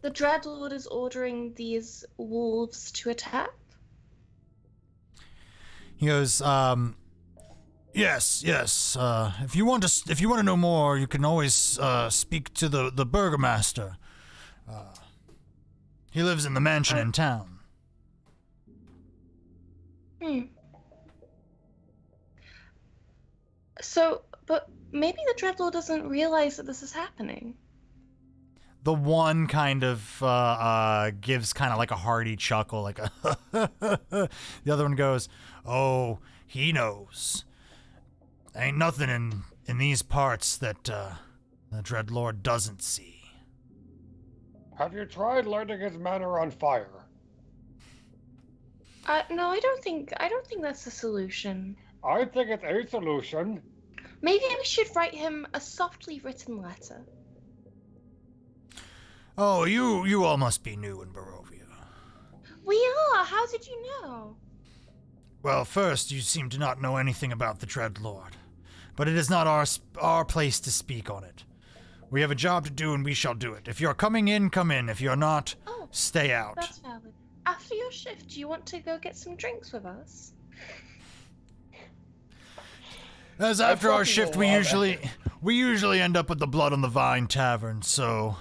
the Dreadlord is ordering these wolves to attack? He goes, yes. If you want to know more, you can always speak to the burgomaster. He lives in the mansion in town. So, but maybe the Dreadlord doesn't realize that this is happening. The one kind of gives kind of like a hearty chuckle, like a the other one goes, "Oh, he knows. Ain't nothing in these parts that the Dreadlord doesn't see." Have you tried lighting his manor on fire? No, I don't think that's the solution. I think it's a solution. Maybe we should write him a softly written letter. Oh, you all must be new in Barovia. We are. How did you know? Well, first, you seem to not know anything about the Dreadlord, but it is not our place to speak on it. We have a job to do, and we shall do it. If you're coming in, come in. If you're not, stay out. That's valid. After your shift, do you want to go get some drinks with us? As after our shift, we usually end up at the Blood on the Vine Tavern. So,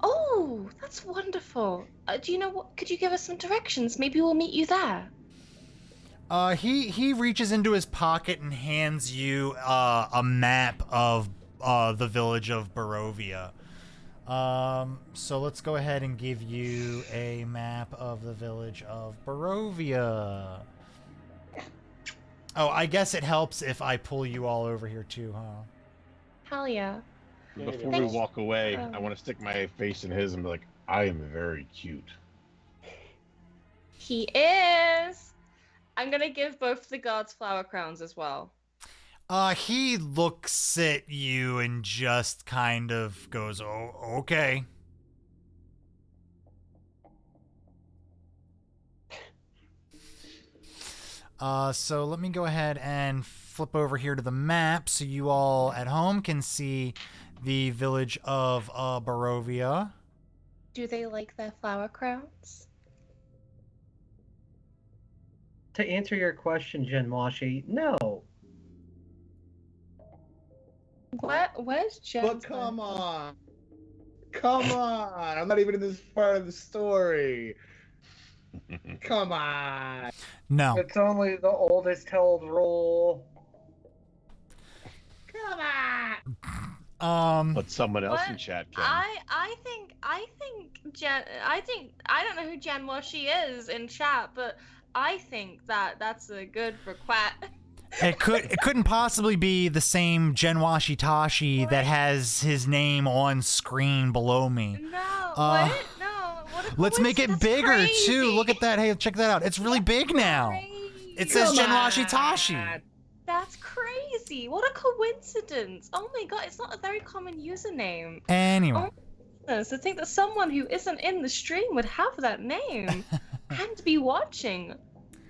Oh, that's wonderful. Do you know what? Could you give us some directions? Maybe we'll meet you there. he reaches into his pocket and hands you a map of the village of Barovia. So let's go ahead and give you a map of the village of Barovia. Oh, I guess it helps if I pull you all over here too, huh? Hell yeah. Before we Thanks. walk away, I want to stick my face in his and be like, I am very cute. He is. I'm gonna give both the guards flower crowns as well. He looks at you and just kind of goes, "Oh, okay." So let me go ahead and flip over here to the map so you all at home can see the village of Barovia. Do they like their flower crowns? To answer your question, Genwashi, no. Where's Jen? But come on. I'm not even in this part of the story. Come on. No. It's only the oldest held rule. Come on. But someone else What? in chat can. I don't know who Jen Washi is in chat, but I think that's a good request. It couldn't possibly be the same Genwashi Tashi that has his name on screen below me. No, Uh, what? No, what a Let's make it coincidence. bigger That's too. crazy. Look at that. Hey, check that out. It's really big now. Crazy. It says Come Genwashi on. Tashi. That's crazy. What a coincidence. Oh my god, it's not a very common username. Anyway. To think that someone who isn't in the stream would have that name and be watching.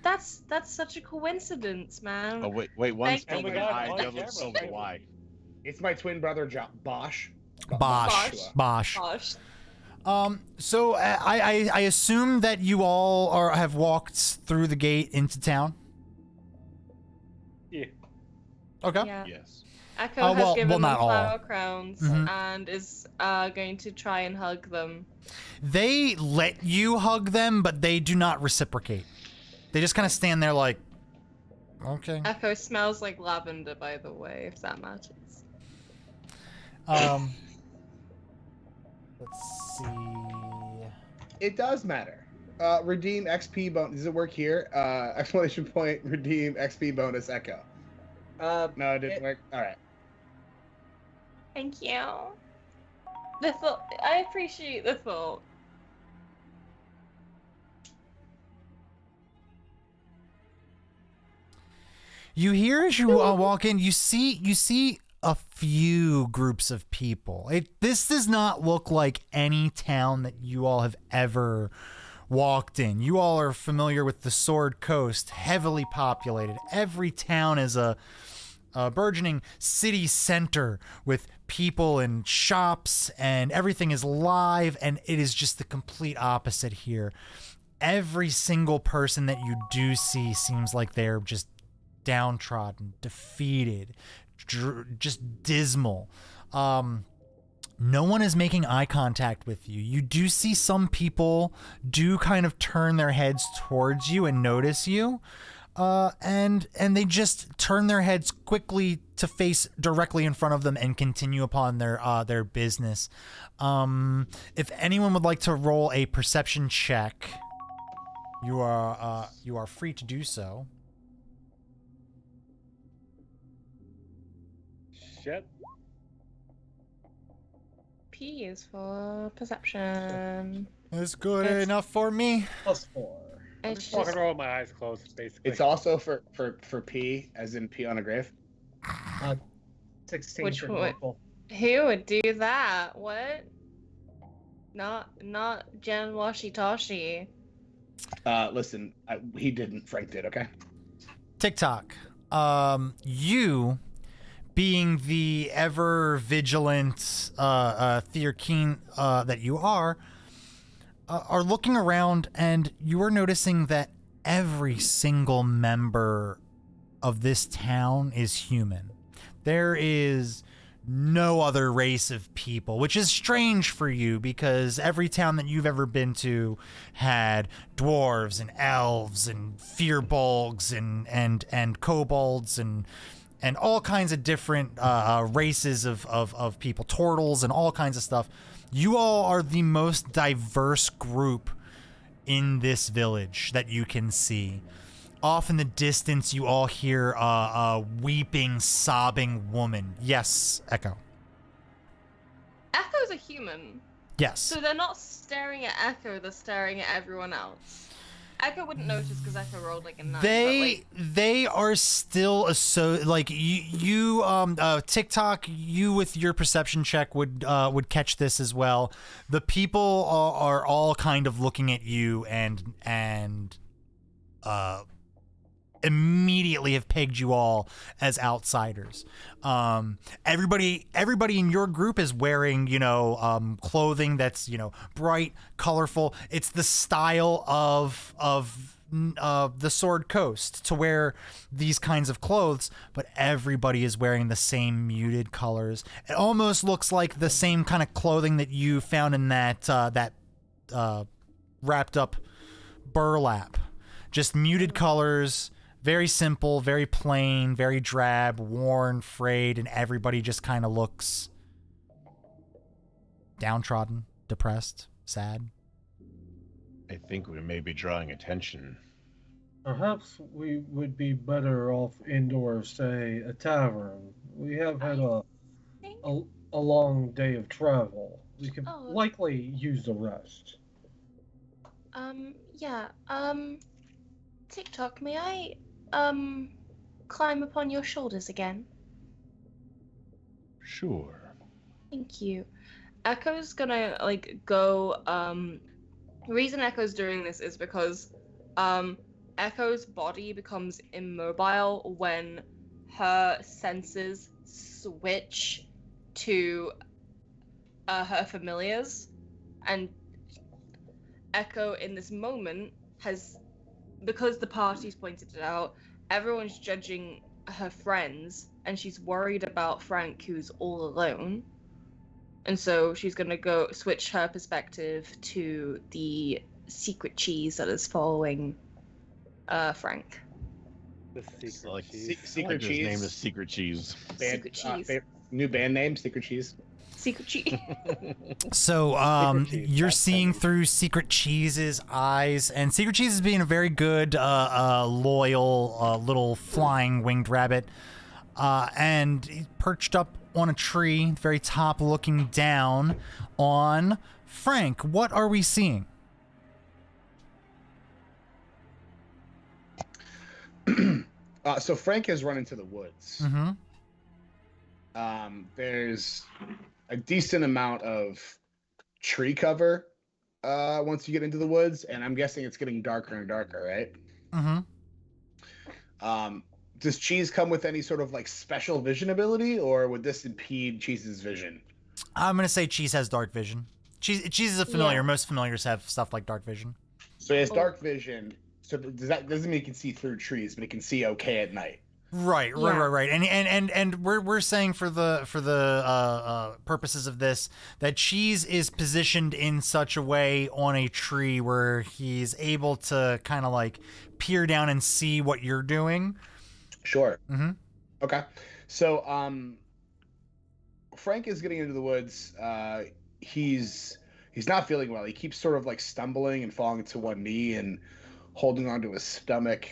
That's such a coincidence, man. Oh, wait, one's Thank spelled you. with an I, Oh my the God, other's spelled with a Y. It's my twin brother, Bosch. Bosch. Bosch. Gosh. So I assume that you all have walked through the gate into town. Yeah. Okay. Yeah. Yes. Echo has given not them all. flower crowns Mhm. and is going to try and hug them. They let you hug them, but they do not reciprocate. They just kind of stand there like, okay. Echo smells like lavender, by the way, if that matters. Let's see. It does matter. Redeem XP bonus. Does it work here? Exclamation point. Redeem XP bonus. Echo. No, it didn't work. All right. Thank you. The thought. I appreciate the thought. You hear as you walk in, you see a few groups of people. This does not look like any town that you all have ever walked in. You all are familiar with the Sword Coast, heavily populated. Every town is a burgeoning city center with people and shops, and everything is live, and it is just the complete opposite here. Every single person that you do see seems like they're just downtrodden, defeated, just dismal. No one is making eye contact with you. You do see some people do kind of turn their heads towards you and notice you. And they just turn their heads quickly to face directly in front of them and continue upon their business. If anyone would like to roll a perception check, you are free to do so. Shit. P is for perception. It's good It's- enough for me. +4. I'm It's just walking just around with my eyes closed, basically. It's also for P, as in P on a grave. 16 Which for one? local. who would do that? What? Not Jen Washi Listen, he didn't. Frank did. Okay. TikTok. You, being the ever vigilant Thearkeen that you are looking around, and you are noticing that every single member of this town is human. There is no other race of people, which is strange for you because every town that you've ever been to had dwarves and elves and fearbolgs and kobolds and all kinds of different races of people, turtles and all kinds of stuff. You all are the most diverse group in this village that you can see. Off in the distance, you all hear a weeping, sobbing woman. Yes, Echo. Echo's a human, Yes. so they're not staring at Echo; they're staring at everyone else. Echo wouldn't notice because Echo rolled like a 9. They are still like you TikTok, you with your perception check would catch this as well. The people are all kind of looking at you and immediately have pegged you all as outsiders. Everybody in your group is wearing, clothing that's, bright, colorful. It's the style of the Sword Coast to wear these kinds of clothes, but everybody is wearing the same muted colors. It almost looks like the same kind of clothing that you found in that wrapped up burlap. Just muted colors. Very simple, very plain, very drab, worn, frayed, and everybody just kind of looks downtrodden, depressed, sad. I think we may be drawing attention. Perhaps we would be better off indoors, say a tavern. We have had a long day of travel. We could likely use the rest. Yeah. TikTok, may I climb upon your shoulders again? Sure. Thank you. Echo's gonna go. The reason Echo's doing this is because Echo's body becomes immobile when her senses switch to her familiars, and Echo in this moment has, because the party's pointed it out, everyone's judging her friends, and she's worried about Frank, who's all alone. And so she's gonna go switch her perspective to the secret cheese that is following Frank. The secret Like, cheese. Secret his cheese. name is Secret Cheese. Secret cheese. New band name, Secret Cheese. Secret cheese. So, Secret Cheese, you're that's seeing funny. through Secret Cheese's eyes, and Secret Cheese is being a very good, loyal, little flying winged rabbit. And he's perched up on a tree, very top, looking down on Frank. What are we seeing? So Frank has run into the woods. Mm-hmm. There's a decent amount of tree cover once you get into the woods, and I'm guessing it's getting darker and darker, right? Mm-hmm. Does Cheese come with any sort of like special vision ability, or would this impede Cheese's vision? I'm gonna say Cheese has dark vision. Cheese is a familiar. Yeah. Most familiars have stuff like dark vision. So he has dark vision. So doesn't mean he can see through trees, but he can see okay at night. Right. Yeah. And we're saying for the purposes of this that Cheese is positioned in such a way on a tree where he's able to kind of like peer down and see what you're doing. Sure. Mm-hmm. Okay. So Frank is getting into the woods. He's not feeling well. He keeps sort of like stumbling and falling to one knee and holding onto his stomach.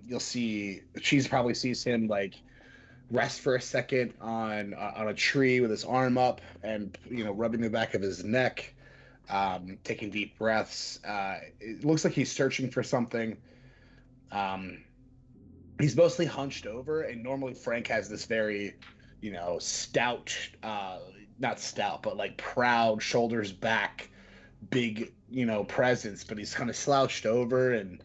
You'll see Cheese probably sees him like rest for a second on a tree with his arm up and rubbing the back of his neck, taking deep breaths. It looks like he's searching for something. He's mostly hunched over, and normally Frank has this very stout, not stout, but like proud, shoulders back, big presence, but he's kind of slouched over, and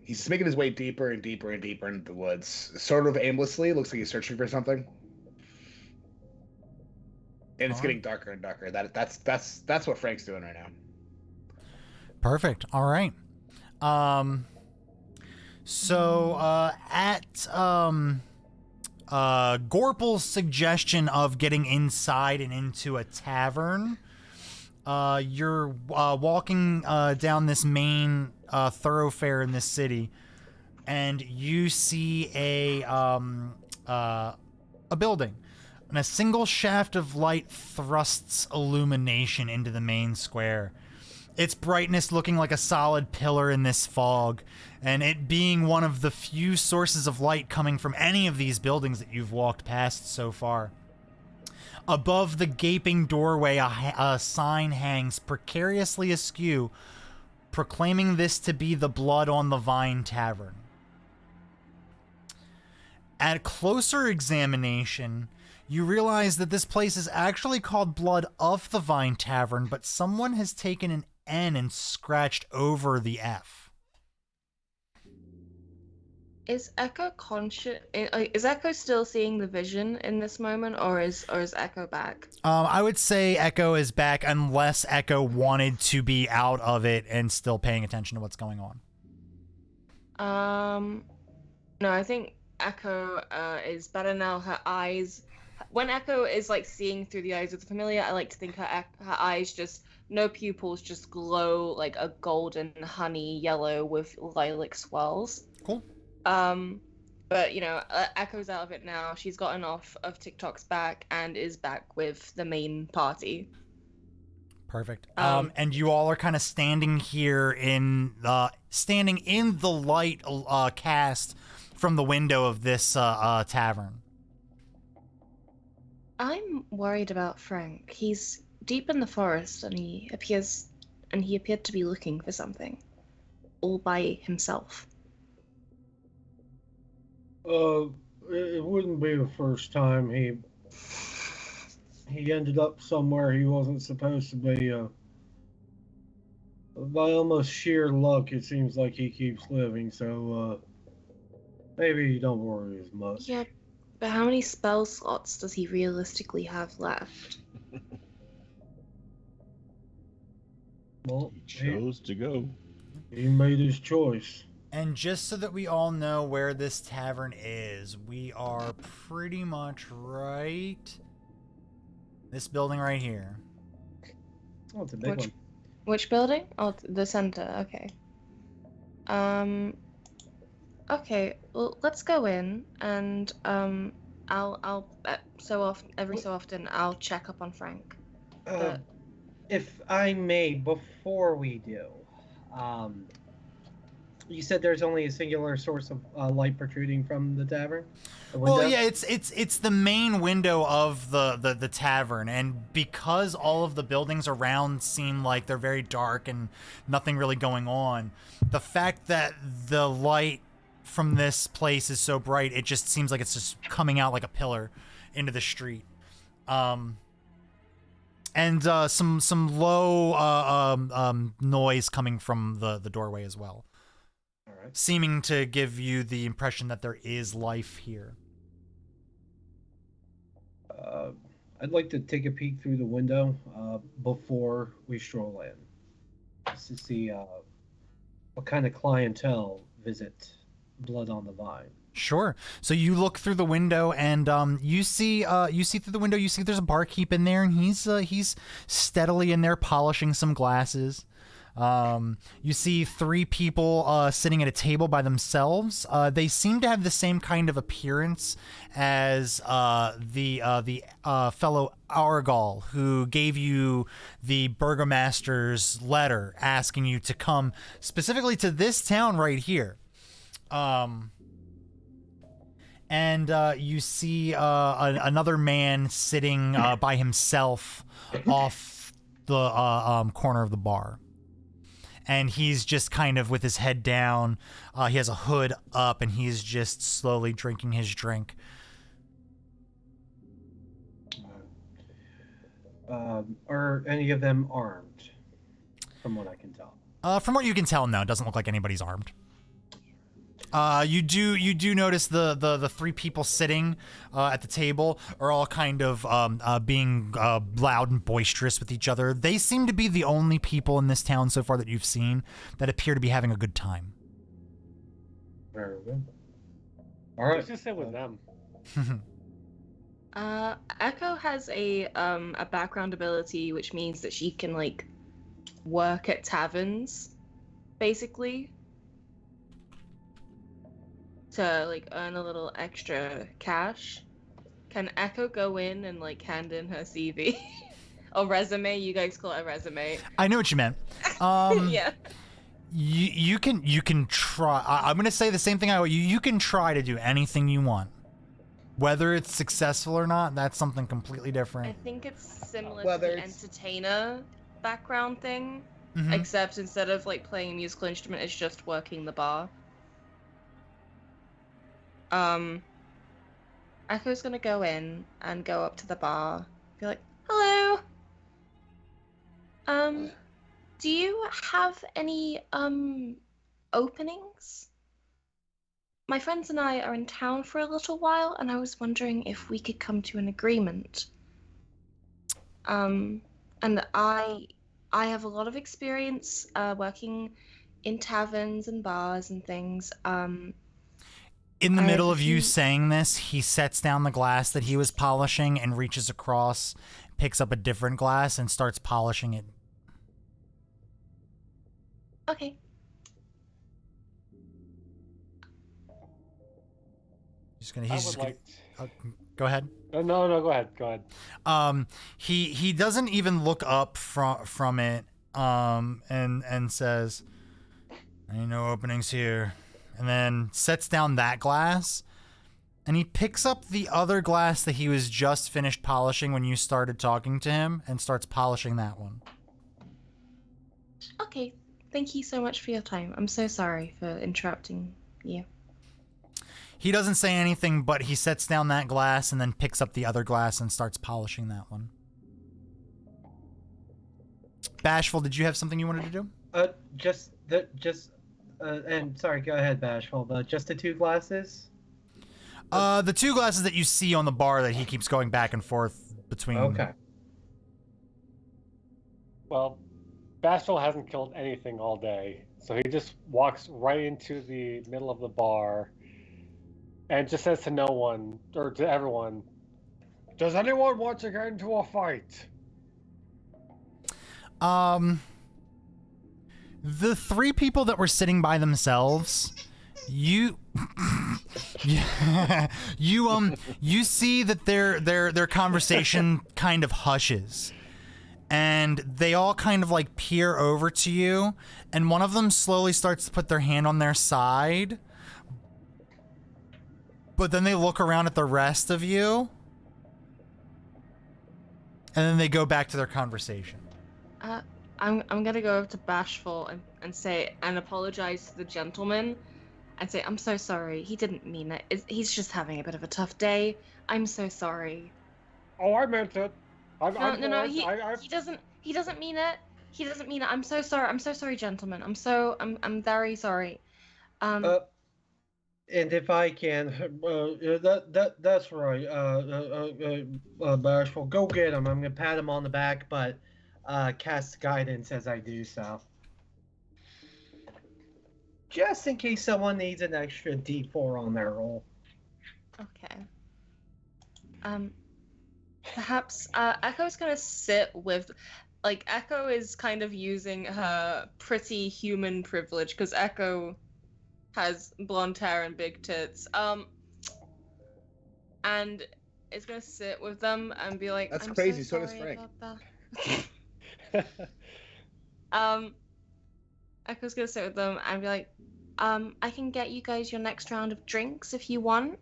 he's making his way deeper and deeper and deeper into the woods, sort of aimlessly. Looks like he's searching for something, and it's getting darker and darker. That's what Frank's doing right now. Perfect. All right. So at Gorpal's suggestion of getting inside and into a tavern, you're walking down this main thoroughfare in this city, and you see a building, and a single shaft of light thrusts illumination into the main square. Its brightness looking like a solid pillar in this fog, and it being one of the few sources of light coming from any of these buildings that you've walked past so far. Above the gaping doorway, a sign hangs precariously askew, proclaiming this to be the Blood on the Vine Tavern. At closer examination, you realize that this place is actually called Blood of the Vine Tavern, but someone has taken an N and scratched over the F. Is Echo conscious? Is Echo still seeing the vision in this moment, or is Echo back? I would say Echo is back, unless Echo wanted to be out of it and still paying attention to what's going on. No, I think Echo is better now. Her eyes, when Echo is like seeing through the eyes of the familiar, I like to think her eyes just, no pupils, just glow like a golden honey yellow with lilac swirls. Cool. But Echo's out of it now. She's gotten off of TikTok's back and is back with the main party. Perfect. And you all are kind of standing here in the light cast from the window of this tavern. I'm worried about Frank. He's deep in the forest, and he appeared to be looking for something, all by himself. It wouldn't be the first time he ended up somewhere he wasn't supposed to be. By almost sheer luck, it seems like he keeps living. So maybe you don't worry as much. Yeah, But how many spell slots does he realistically have left? Well, He chose to go. he made his choice. And just so that we all know where this tavern is, we are pretty much right. This building right here. Oh, it's a big one. Which building? Oh, the center. Okay. Okay. Well, let's go in, and I'll every so often I'll check up on Frank. If I may, before we do, you said there's only a singular source of light protruding from the tavern. The window? Well, yeah, it's the main window of the tavern, and because all of the buildings around seem like they're very dark and nothing really going on, the fact that the light from this place is so bright, it just seems like it's just coming out like a pillar into the street. And some low noise coming from the doorway as well. All right. Seeming to give you the impression that there is life here. I'd like to take a peek through the window before we stroll in, just to see what kind of clientele visit Blood on the Vine. Sure. So you look through the window, and you see through the window. You see there's a barkeep in there, and he's steadily in there polishing some glasses. You see 3 people sitting at a table by themselves. They seem to have the same kind of appearance as the fellow Argal who gave you the burgomaster's letter asking you to come specifically to this town right here. And you see another man sitting by himself off the corner of the bar. And he's just kind of with his head down. He has a hood up, and he's just slowly drinking his drink. Are any of them armed, from what I can tell? From what you can tell, no, it doesn't look like anybody's armed. You do notice the 3 people sitting at the table are all kind of being loud and boisterous with each other. They seem to be the only people in this town so far that you've seen that appear to be having a good time. Very good. All right. Let's just sit with them. Echo has a background ability, which means that she can like work at taverns, basically, to like earn a little extra cash. Can Echo go in and like hand in her CV or resume? You guys call it a resume. I know what you meant. Yeah. You can try. I'm gonna say the same thing. You can try to do anything you want. Whether it's successful or not, that's something completely different. I think it's similar Whether to the it's- entertainer background thing, Mhm. except instead of like playing a musical instrument, it's just working the bar. Echo's gonna go in and go up to the bar, be like, "Hello. Do you have any openings? My friends and I are in town for a little while, and I was wondering if we could come to an agreement. And I have a lot of experience working in taverns and bars and things. In the I middle have of a you few- saying this, he sets down the glass that he was polishing and reaches across, picks up a different glass, and starts polishing it. Okay. I would like. Go ahead. No, go ahead. Go ahead. He doesn't even look up from it, and says, "Ain't no openings here," and then sets down that glass, and he picks up the other glass that he was just finished polishing when you started talking to him, and starts polishing that one. Okay. Thank you so much for your time. I'm so sorry for interrupting you. He doesn't say anything, but he sets down that glass and then picks up the other glass and starts polishing that one. Bashful, did you have something you wanted to do? And sorry, go ahead, Bashful. Just the 2 glasses? The 2 glasses that you see on the bar that he keeps going back and forth between. Okay. Well, Bashful hasn't killed anything all day, so he just walks right into the middle of the bar and just says to no one, or to everyone, "Does anyone want to get into a fight?" The 3 people that were sitting by themselves, you you see that their conversation kind of hushes. And they all kind of like peer over to you, and one of them slowly starts to put their hand on their side. But then they look around at the rest of you, and then they go back to their conversation. I'm gonna go over to Bashful and say and apologize to the gentleman, and say I'm so sorry. He didn't mean it. He's just having a bit of a tough day. I'm so sorry. Oh, I meant it. No. He doesn't mean it. He doesn't mean it. I'm so sorry. I'm so sorry, gentlemen. I'm very sorry. And if I can, that's right. Bashful, go get him. I'm gonna pat him on the back, but cast guidance as I do so, just in case someone needs an extra D4 on their roll. Okay. Perhaps Echo's gonna sit with, like, Echo is kind of using her pretty human privilege because Echo has blonde hair and big tits. And is gonna sit with them and be like, That's I'm crazy. So So does sorry Frank. about that. Echo's gonna sit with them and be like, I can get you guys your next round of drinks if you want.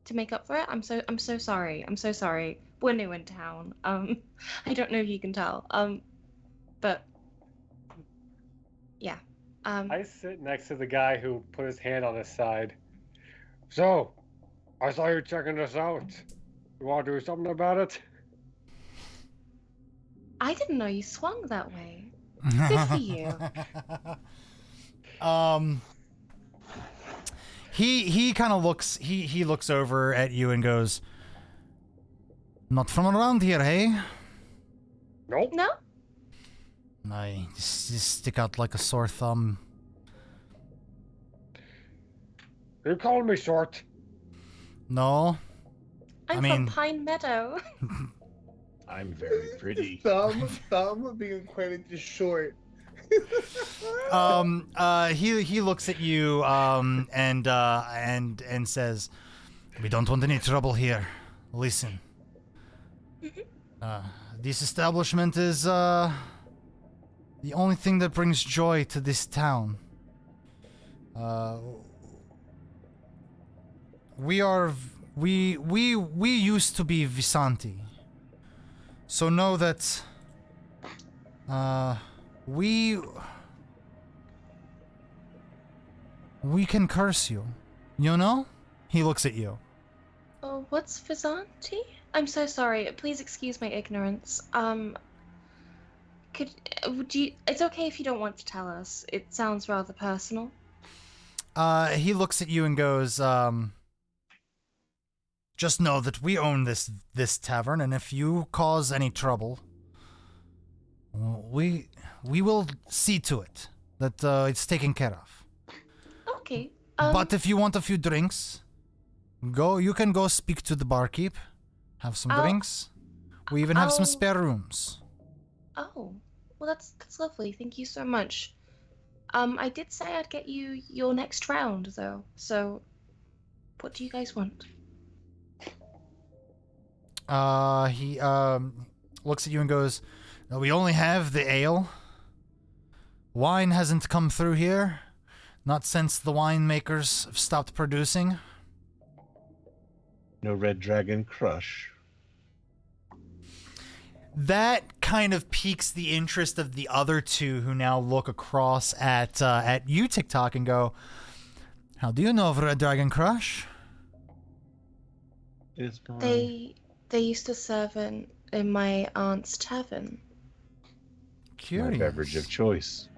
To make up for it. I'm so sorry. I'm so sorry. We're new in town. I don't know if you can tell. But yeah. I sit next to the guy who put his hand on his side. So, I saw you checking this out. You want to do something about it? I didn't know you swung that way. Good for you. He kind of looks he looks over at you and goes, "Not from around here, hey?" Nope. No? I just stick out like a sore thumb. You calling me short? No. I'm mean- from Pine Meadow. I'm very pretty. Thumb being equated to short. He looks at you and says, "We don't want any trouble here. Listen. This establishment is the only thing that brings joy to this town. We used to be Visanti. So know that we can curse you. You know?" He looks at you. Oh, what's Visanti? I'm so sorry. Please excuse my ignorance. Would you? It's okay if you don't want to tell us. It sounds rather personal. He looks at you and goes, "Just know that we own this tavern, and if you cause any trouble, we will see to it that it's taken care of. Okay. But if you want a few drinks, you can go speak to the barkeep, have some drinks. We even have some spare rooms." Oh, well, that's lovely. Thank you so much. I did say I'd get you your next round, though. So, what do you guys want? He looks at you and goes, "No, we only have the ale. Wine hasn't come through here, not since the winemakers have stopped producing." No Red Dragon Crush. That kind of piques the interest of the other 2, who now look across at you, TikTok, and go, "How do you know of Red Dragon Crush?" It's mine. They used to serve in my aunt's tavern. Curious. My beverage of choice.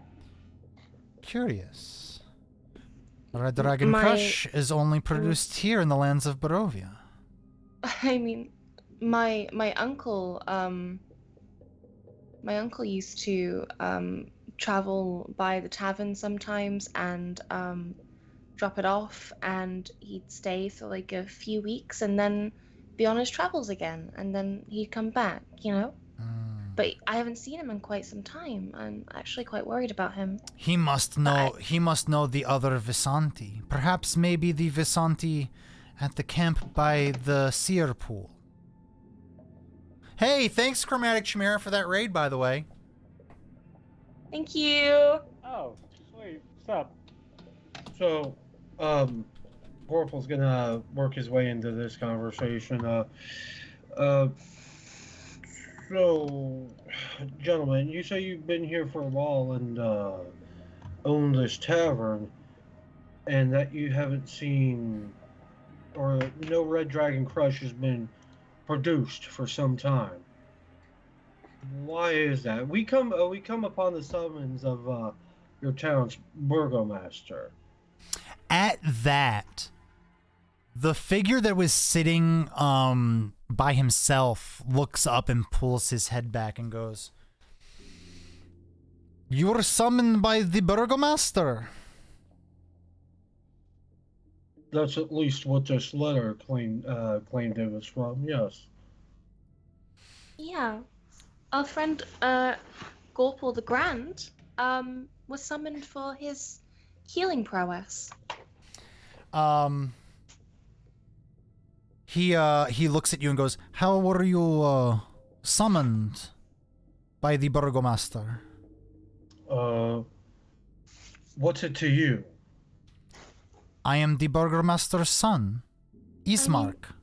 Curious. Red Dragon Crush is only produced here in the lands of Barovia. I mean, my uncle used to travel by the tavern sometimes and drop it off, and he'd stay for like a few weeks and then be on his travels again, and then he'd come back, you know? But I haven't seen him in quite some time. I'm actually quite worried about him. He must know. He must know the other Visanti. Perhaps maybe the Visanti at the camp by the seer pool. Hey, thanks, Chromatic Chimera, for that raid, by the way. Thank you. Oh, sweet. What's up? So, Vorpal's gonna work his way into this conversation. So, gentlemen, you say you've been here for a while and own this tavern, and that you haven't seen, or no Red Dragon Crush has been produced for some time. Why is that? We come upon the summons of your town's burgomaster. At that, the figure that was sitting by himself looks up and pulls his head back and goes, "You were summoned by the burgomaster." That's at least what this letter claimed it was from. Yes. Yeah. Our friend Gorpal the Grand was summoned for his healing prowess. He looks at you and goes, "How were you summoned by the burgomaster?" What's it to you? "I am the burgomaster's son, Ismark."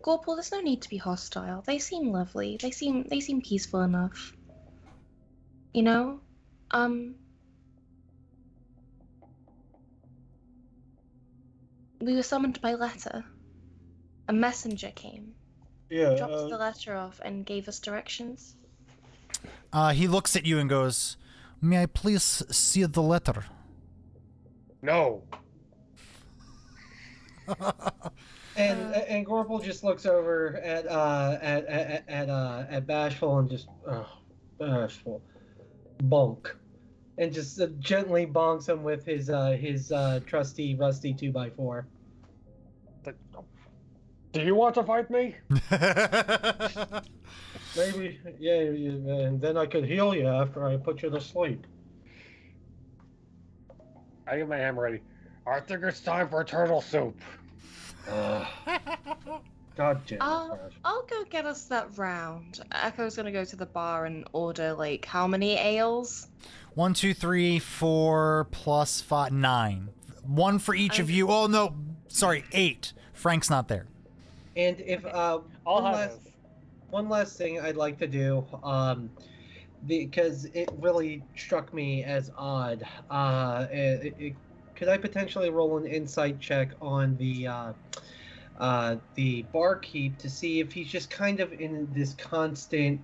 Gorpal, there's no need to be hostile. They seem lovely. They seem peaceful enough. You know? We were summoned by letter. A messenger came. Yeah. Dropped the letter off and gave us directions. He looks at you and goes, "May I please see the letter?" No. And Gorpal just looks over at Bashful and just Bashful bonk, and just gently bonks him with his trusty rusty 2x4. Do you want to fight me? Maybe, yeah, and then I could heal you after I put you to sleep. I get my hammer ready. I think it's time for turtle soup. God damn it, I'll go get us that round. Echo's gonna go to the bar and order like how many ales? 1, 2, 3, 4 plus 5, 9. One for each of you. Oh no, sorry, 8. Frank's not there. And if one last thing I'd like to do, because it really struck me as odd. Could I potentially roll an insight check on the barkeep to see if he's just kind of in this constant,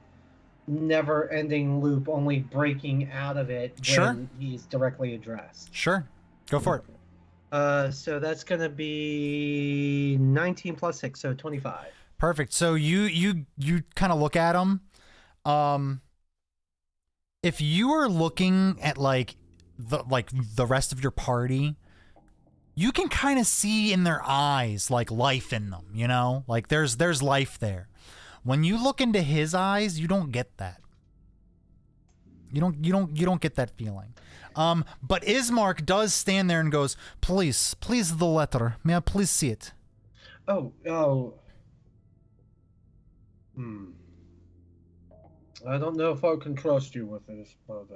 never-ending loop, only breaking out of it when he's directly addressed? Sure, go for it. So that's gonna be 19 plus 6, so 25. Perfect. So you kind of look at him. If you are looking at the rest of your party, you can kind of see in their eyes like life in them, you know? Like there's life there. When you look into his eyes, you don't get that. You don't get that feeling. But Ismark does stand there and goes, please the letter. May I please see it?" I don't know if I can trust you with this, but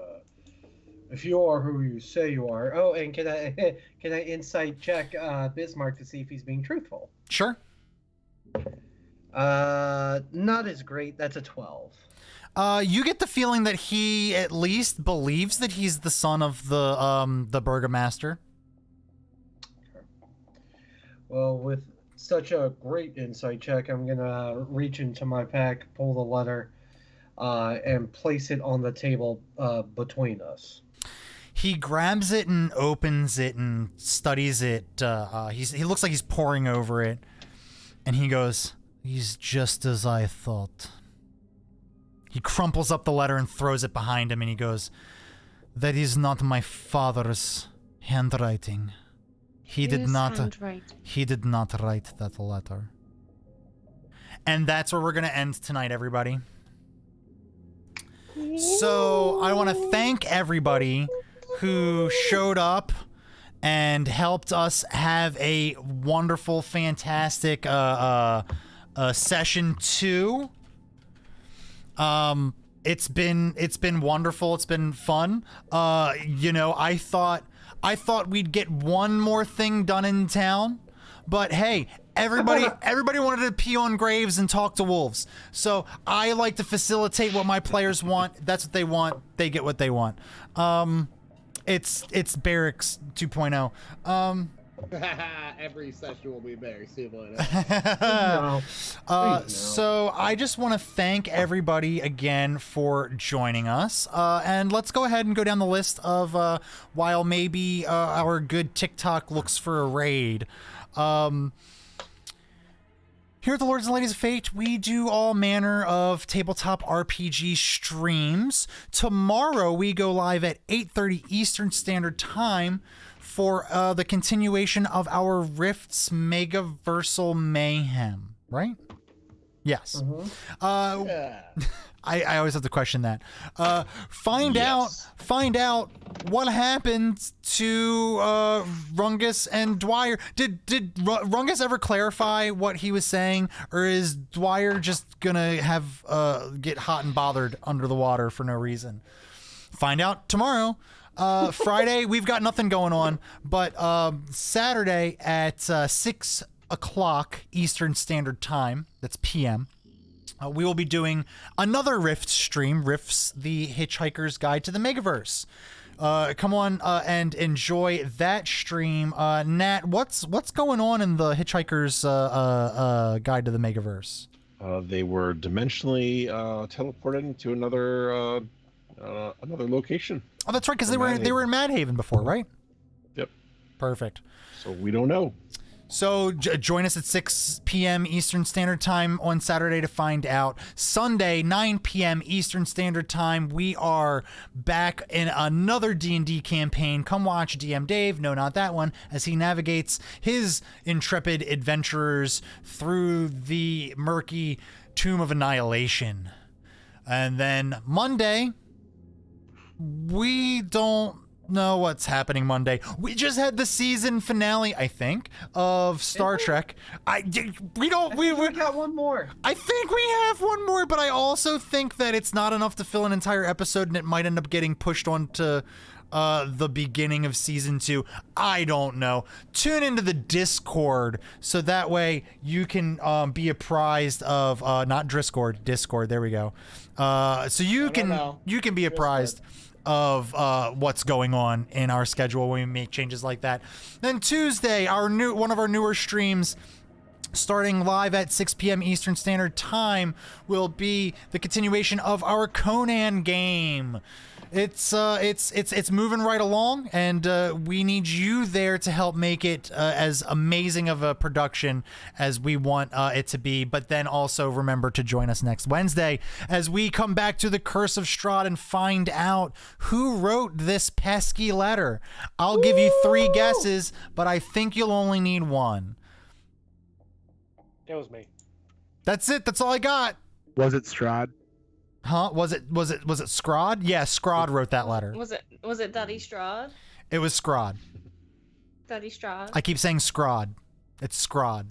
if you are who you say you are. Oh, and can I insight check Bismarck to see if he's being truthful? Sure. Not as great. That's a 12. You get the feeling that he at least believes that he's the son of the burgomaster. Well, with such a great insight check, I'm gonna reach into my pack, pull the letter, and place it on the table between us. He grabs it and opens it and studies it. He looks like he's poring over it. And he goes, "He's just as I thought." He crumples up the letter and throws it behind him, and he goes, "That is not my father's handwriting. He did not write that letter." And that's where we're going to end tonight, everybody. So I want to thank everybody who showed up and helped us have a wonderful, fantastic session 2. It's been wonderful. It's been fun. I thought we'd get one more thing done in town, but hey, everybody wanted to pee on graves and talk to wolves. So I like to facilitate what my players want. That's what they want. They get what they want. It's Barracks 2.0. Every session will be very similar. So I just want to thank everybody again for joining us. And let's go ahead and go down the list of while maybe our good TikTok looks for a raid. Here at the Lords and Ladies of Fate, we do all manner of tabletop RPG streams. Tomorrow, we go live at 8:30 Eastern Standard Time for the continuation of our Rifts Megaversal Mayhem, right? Yes. Yeah. I always have to question that. Find out what happened to Rungus and Dwyer. Did Rungus ever clarify what he was saying, or is Dwyer just gonna have get hot and bothered under the water for no reason? Find out tomorrow. Friday we've got nothing going on, but Saturday at 6 o'clock Eastern Standard Time. That's PM. We will be doing another Rift stream, Rifts, the Hitchhiker's Guide to the Megaverse. Come on and enjoy that stream. Nat, what's going on in the Hitchhiker's Guide to the Megaverse? They were dimensionally teleported into another location. Oh, that's right, because they were in Mad Haven before, right? Yep. Perfect. So we don't know. So join us at 6 p.m. Eastern Standard Time on Saturday to find out. Sunday, 9 p.m. Eastern Standard Time, we are back in another D&D campaign. Come watch DM Dave, no, not that one, as he navigates his intrepid adventurers through the murky Tomb of Annihilation. And then Monday, we don't know what's happening Monday. We just had the season finale, I think, of Star Trek. We got one more. I think we have one more, but I also think that it's not enough to fill an entire episode, and it might end up getting pushed onto the beginning of season 2. I don't know. Tune into the Discord so that way you can be apprised of not Discord. There we go. So you can be apprised of what's going on in our schedule when we make changes like that. Then Tuesday, one of our newer streams, starting live at 6 p.m. Eastern Standard Time, will be the continuation of our Conan game. It's moving right along, and we need you there to help make it as amazing of a production as we want it to be. But then also remember to join us next Wednesday as we come back to the Curse of Strahd and find out who wrote this pesky letter. I'll give you 3 guesses, but I think you'll only need 1. It was me. That's it. That's all I got. Was it Strahd? Huh? Was it Strahd? Yeah, Strahd wrote that letter. Was it Daddy Strahd? It was Strahd. Daddy Strahd. I keep saying Strahd. It's Strahd.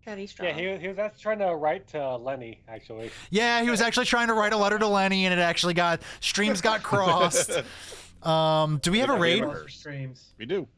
Daddy Strahd. Yeah, he was actually trying to write to Lenny, actually. Yeah, he was actually trying to write a letter to Lenny, and it actually streams got crossed. Do we have a raid? Streams. We do.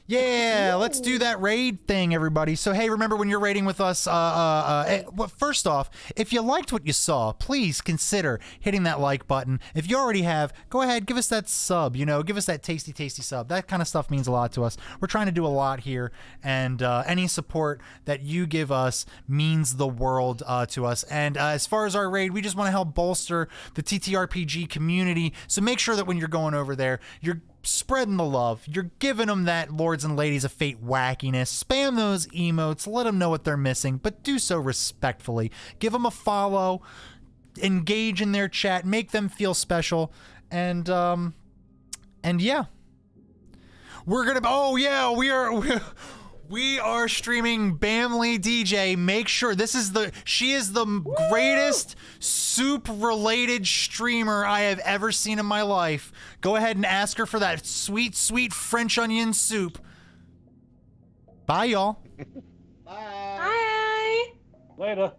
Yeah, let's do that raid thing, everybody. So, hey, remember when you're raiding with us, well, first off, if you liked what you saw, please consider hitting that like button. If you already have, go ahead, give us that sub, give us that tasty, tasty sub. That kind of stuff means a lot to us. We're trying to do a lot here, and any support that you give us means the world to us. And as far as our raid, we just want to help bolster the TTRPG community. So make sure that when you're going over there, you're spreading the love. You're giving them that Lords and Ladies of Fate wackiness. Spam those emotes. Let them know what they're missing, but do so respectfully. Give them a follow. Engage in their chat. Make them feel special. And yeah. We're gonna. Oh yeah, we are streaming Bamley DJ. Make sure she is the greatest soup-related streamer I have ever seen in my life. Go ahead and ask her for that sweet, sweet French onion soup. Bye, y'all. Bye. Bye. Later.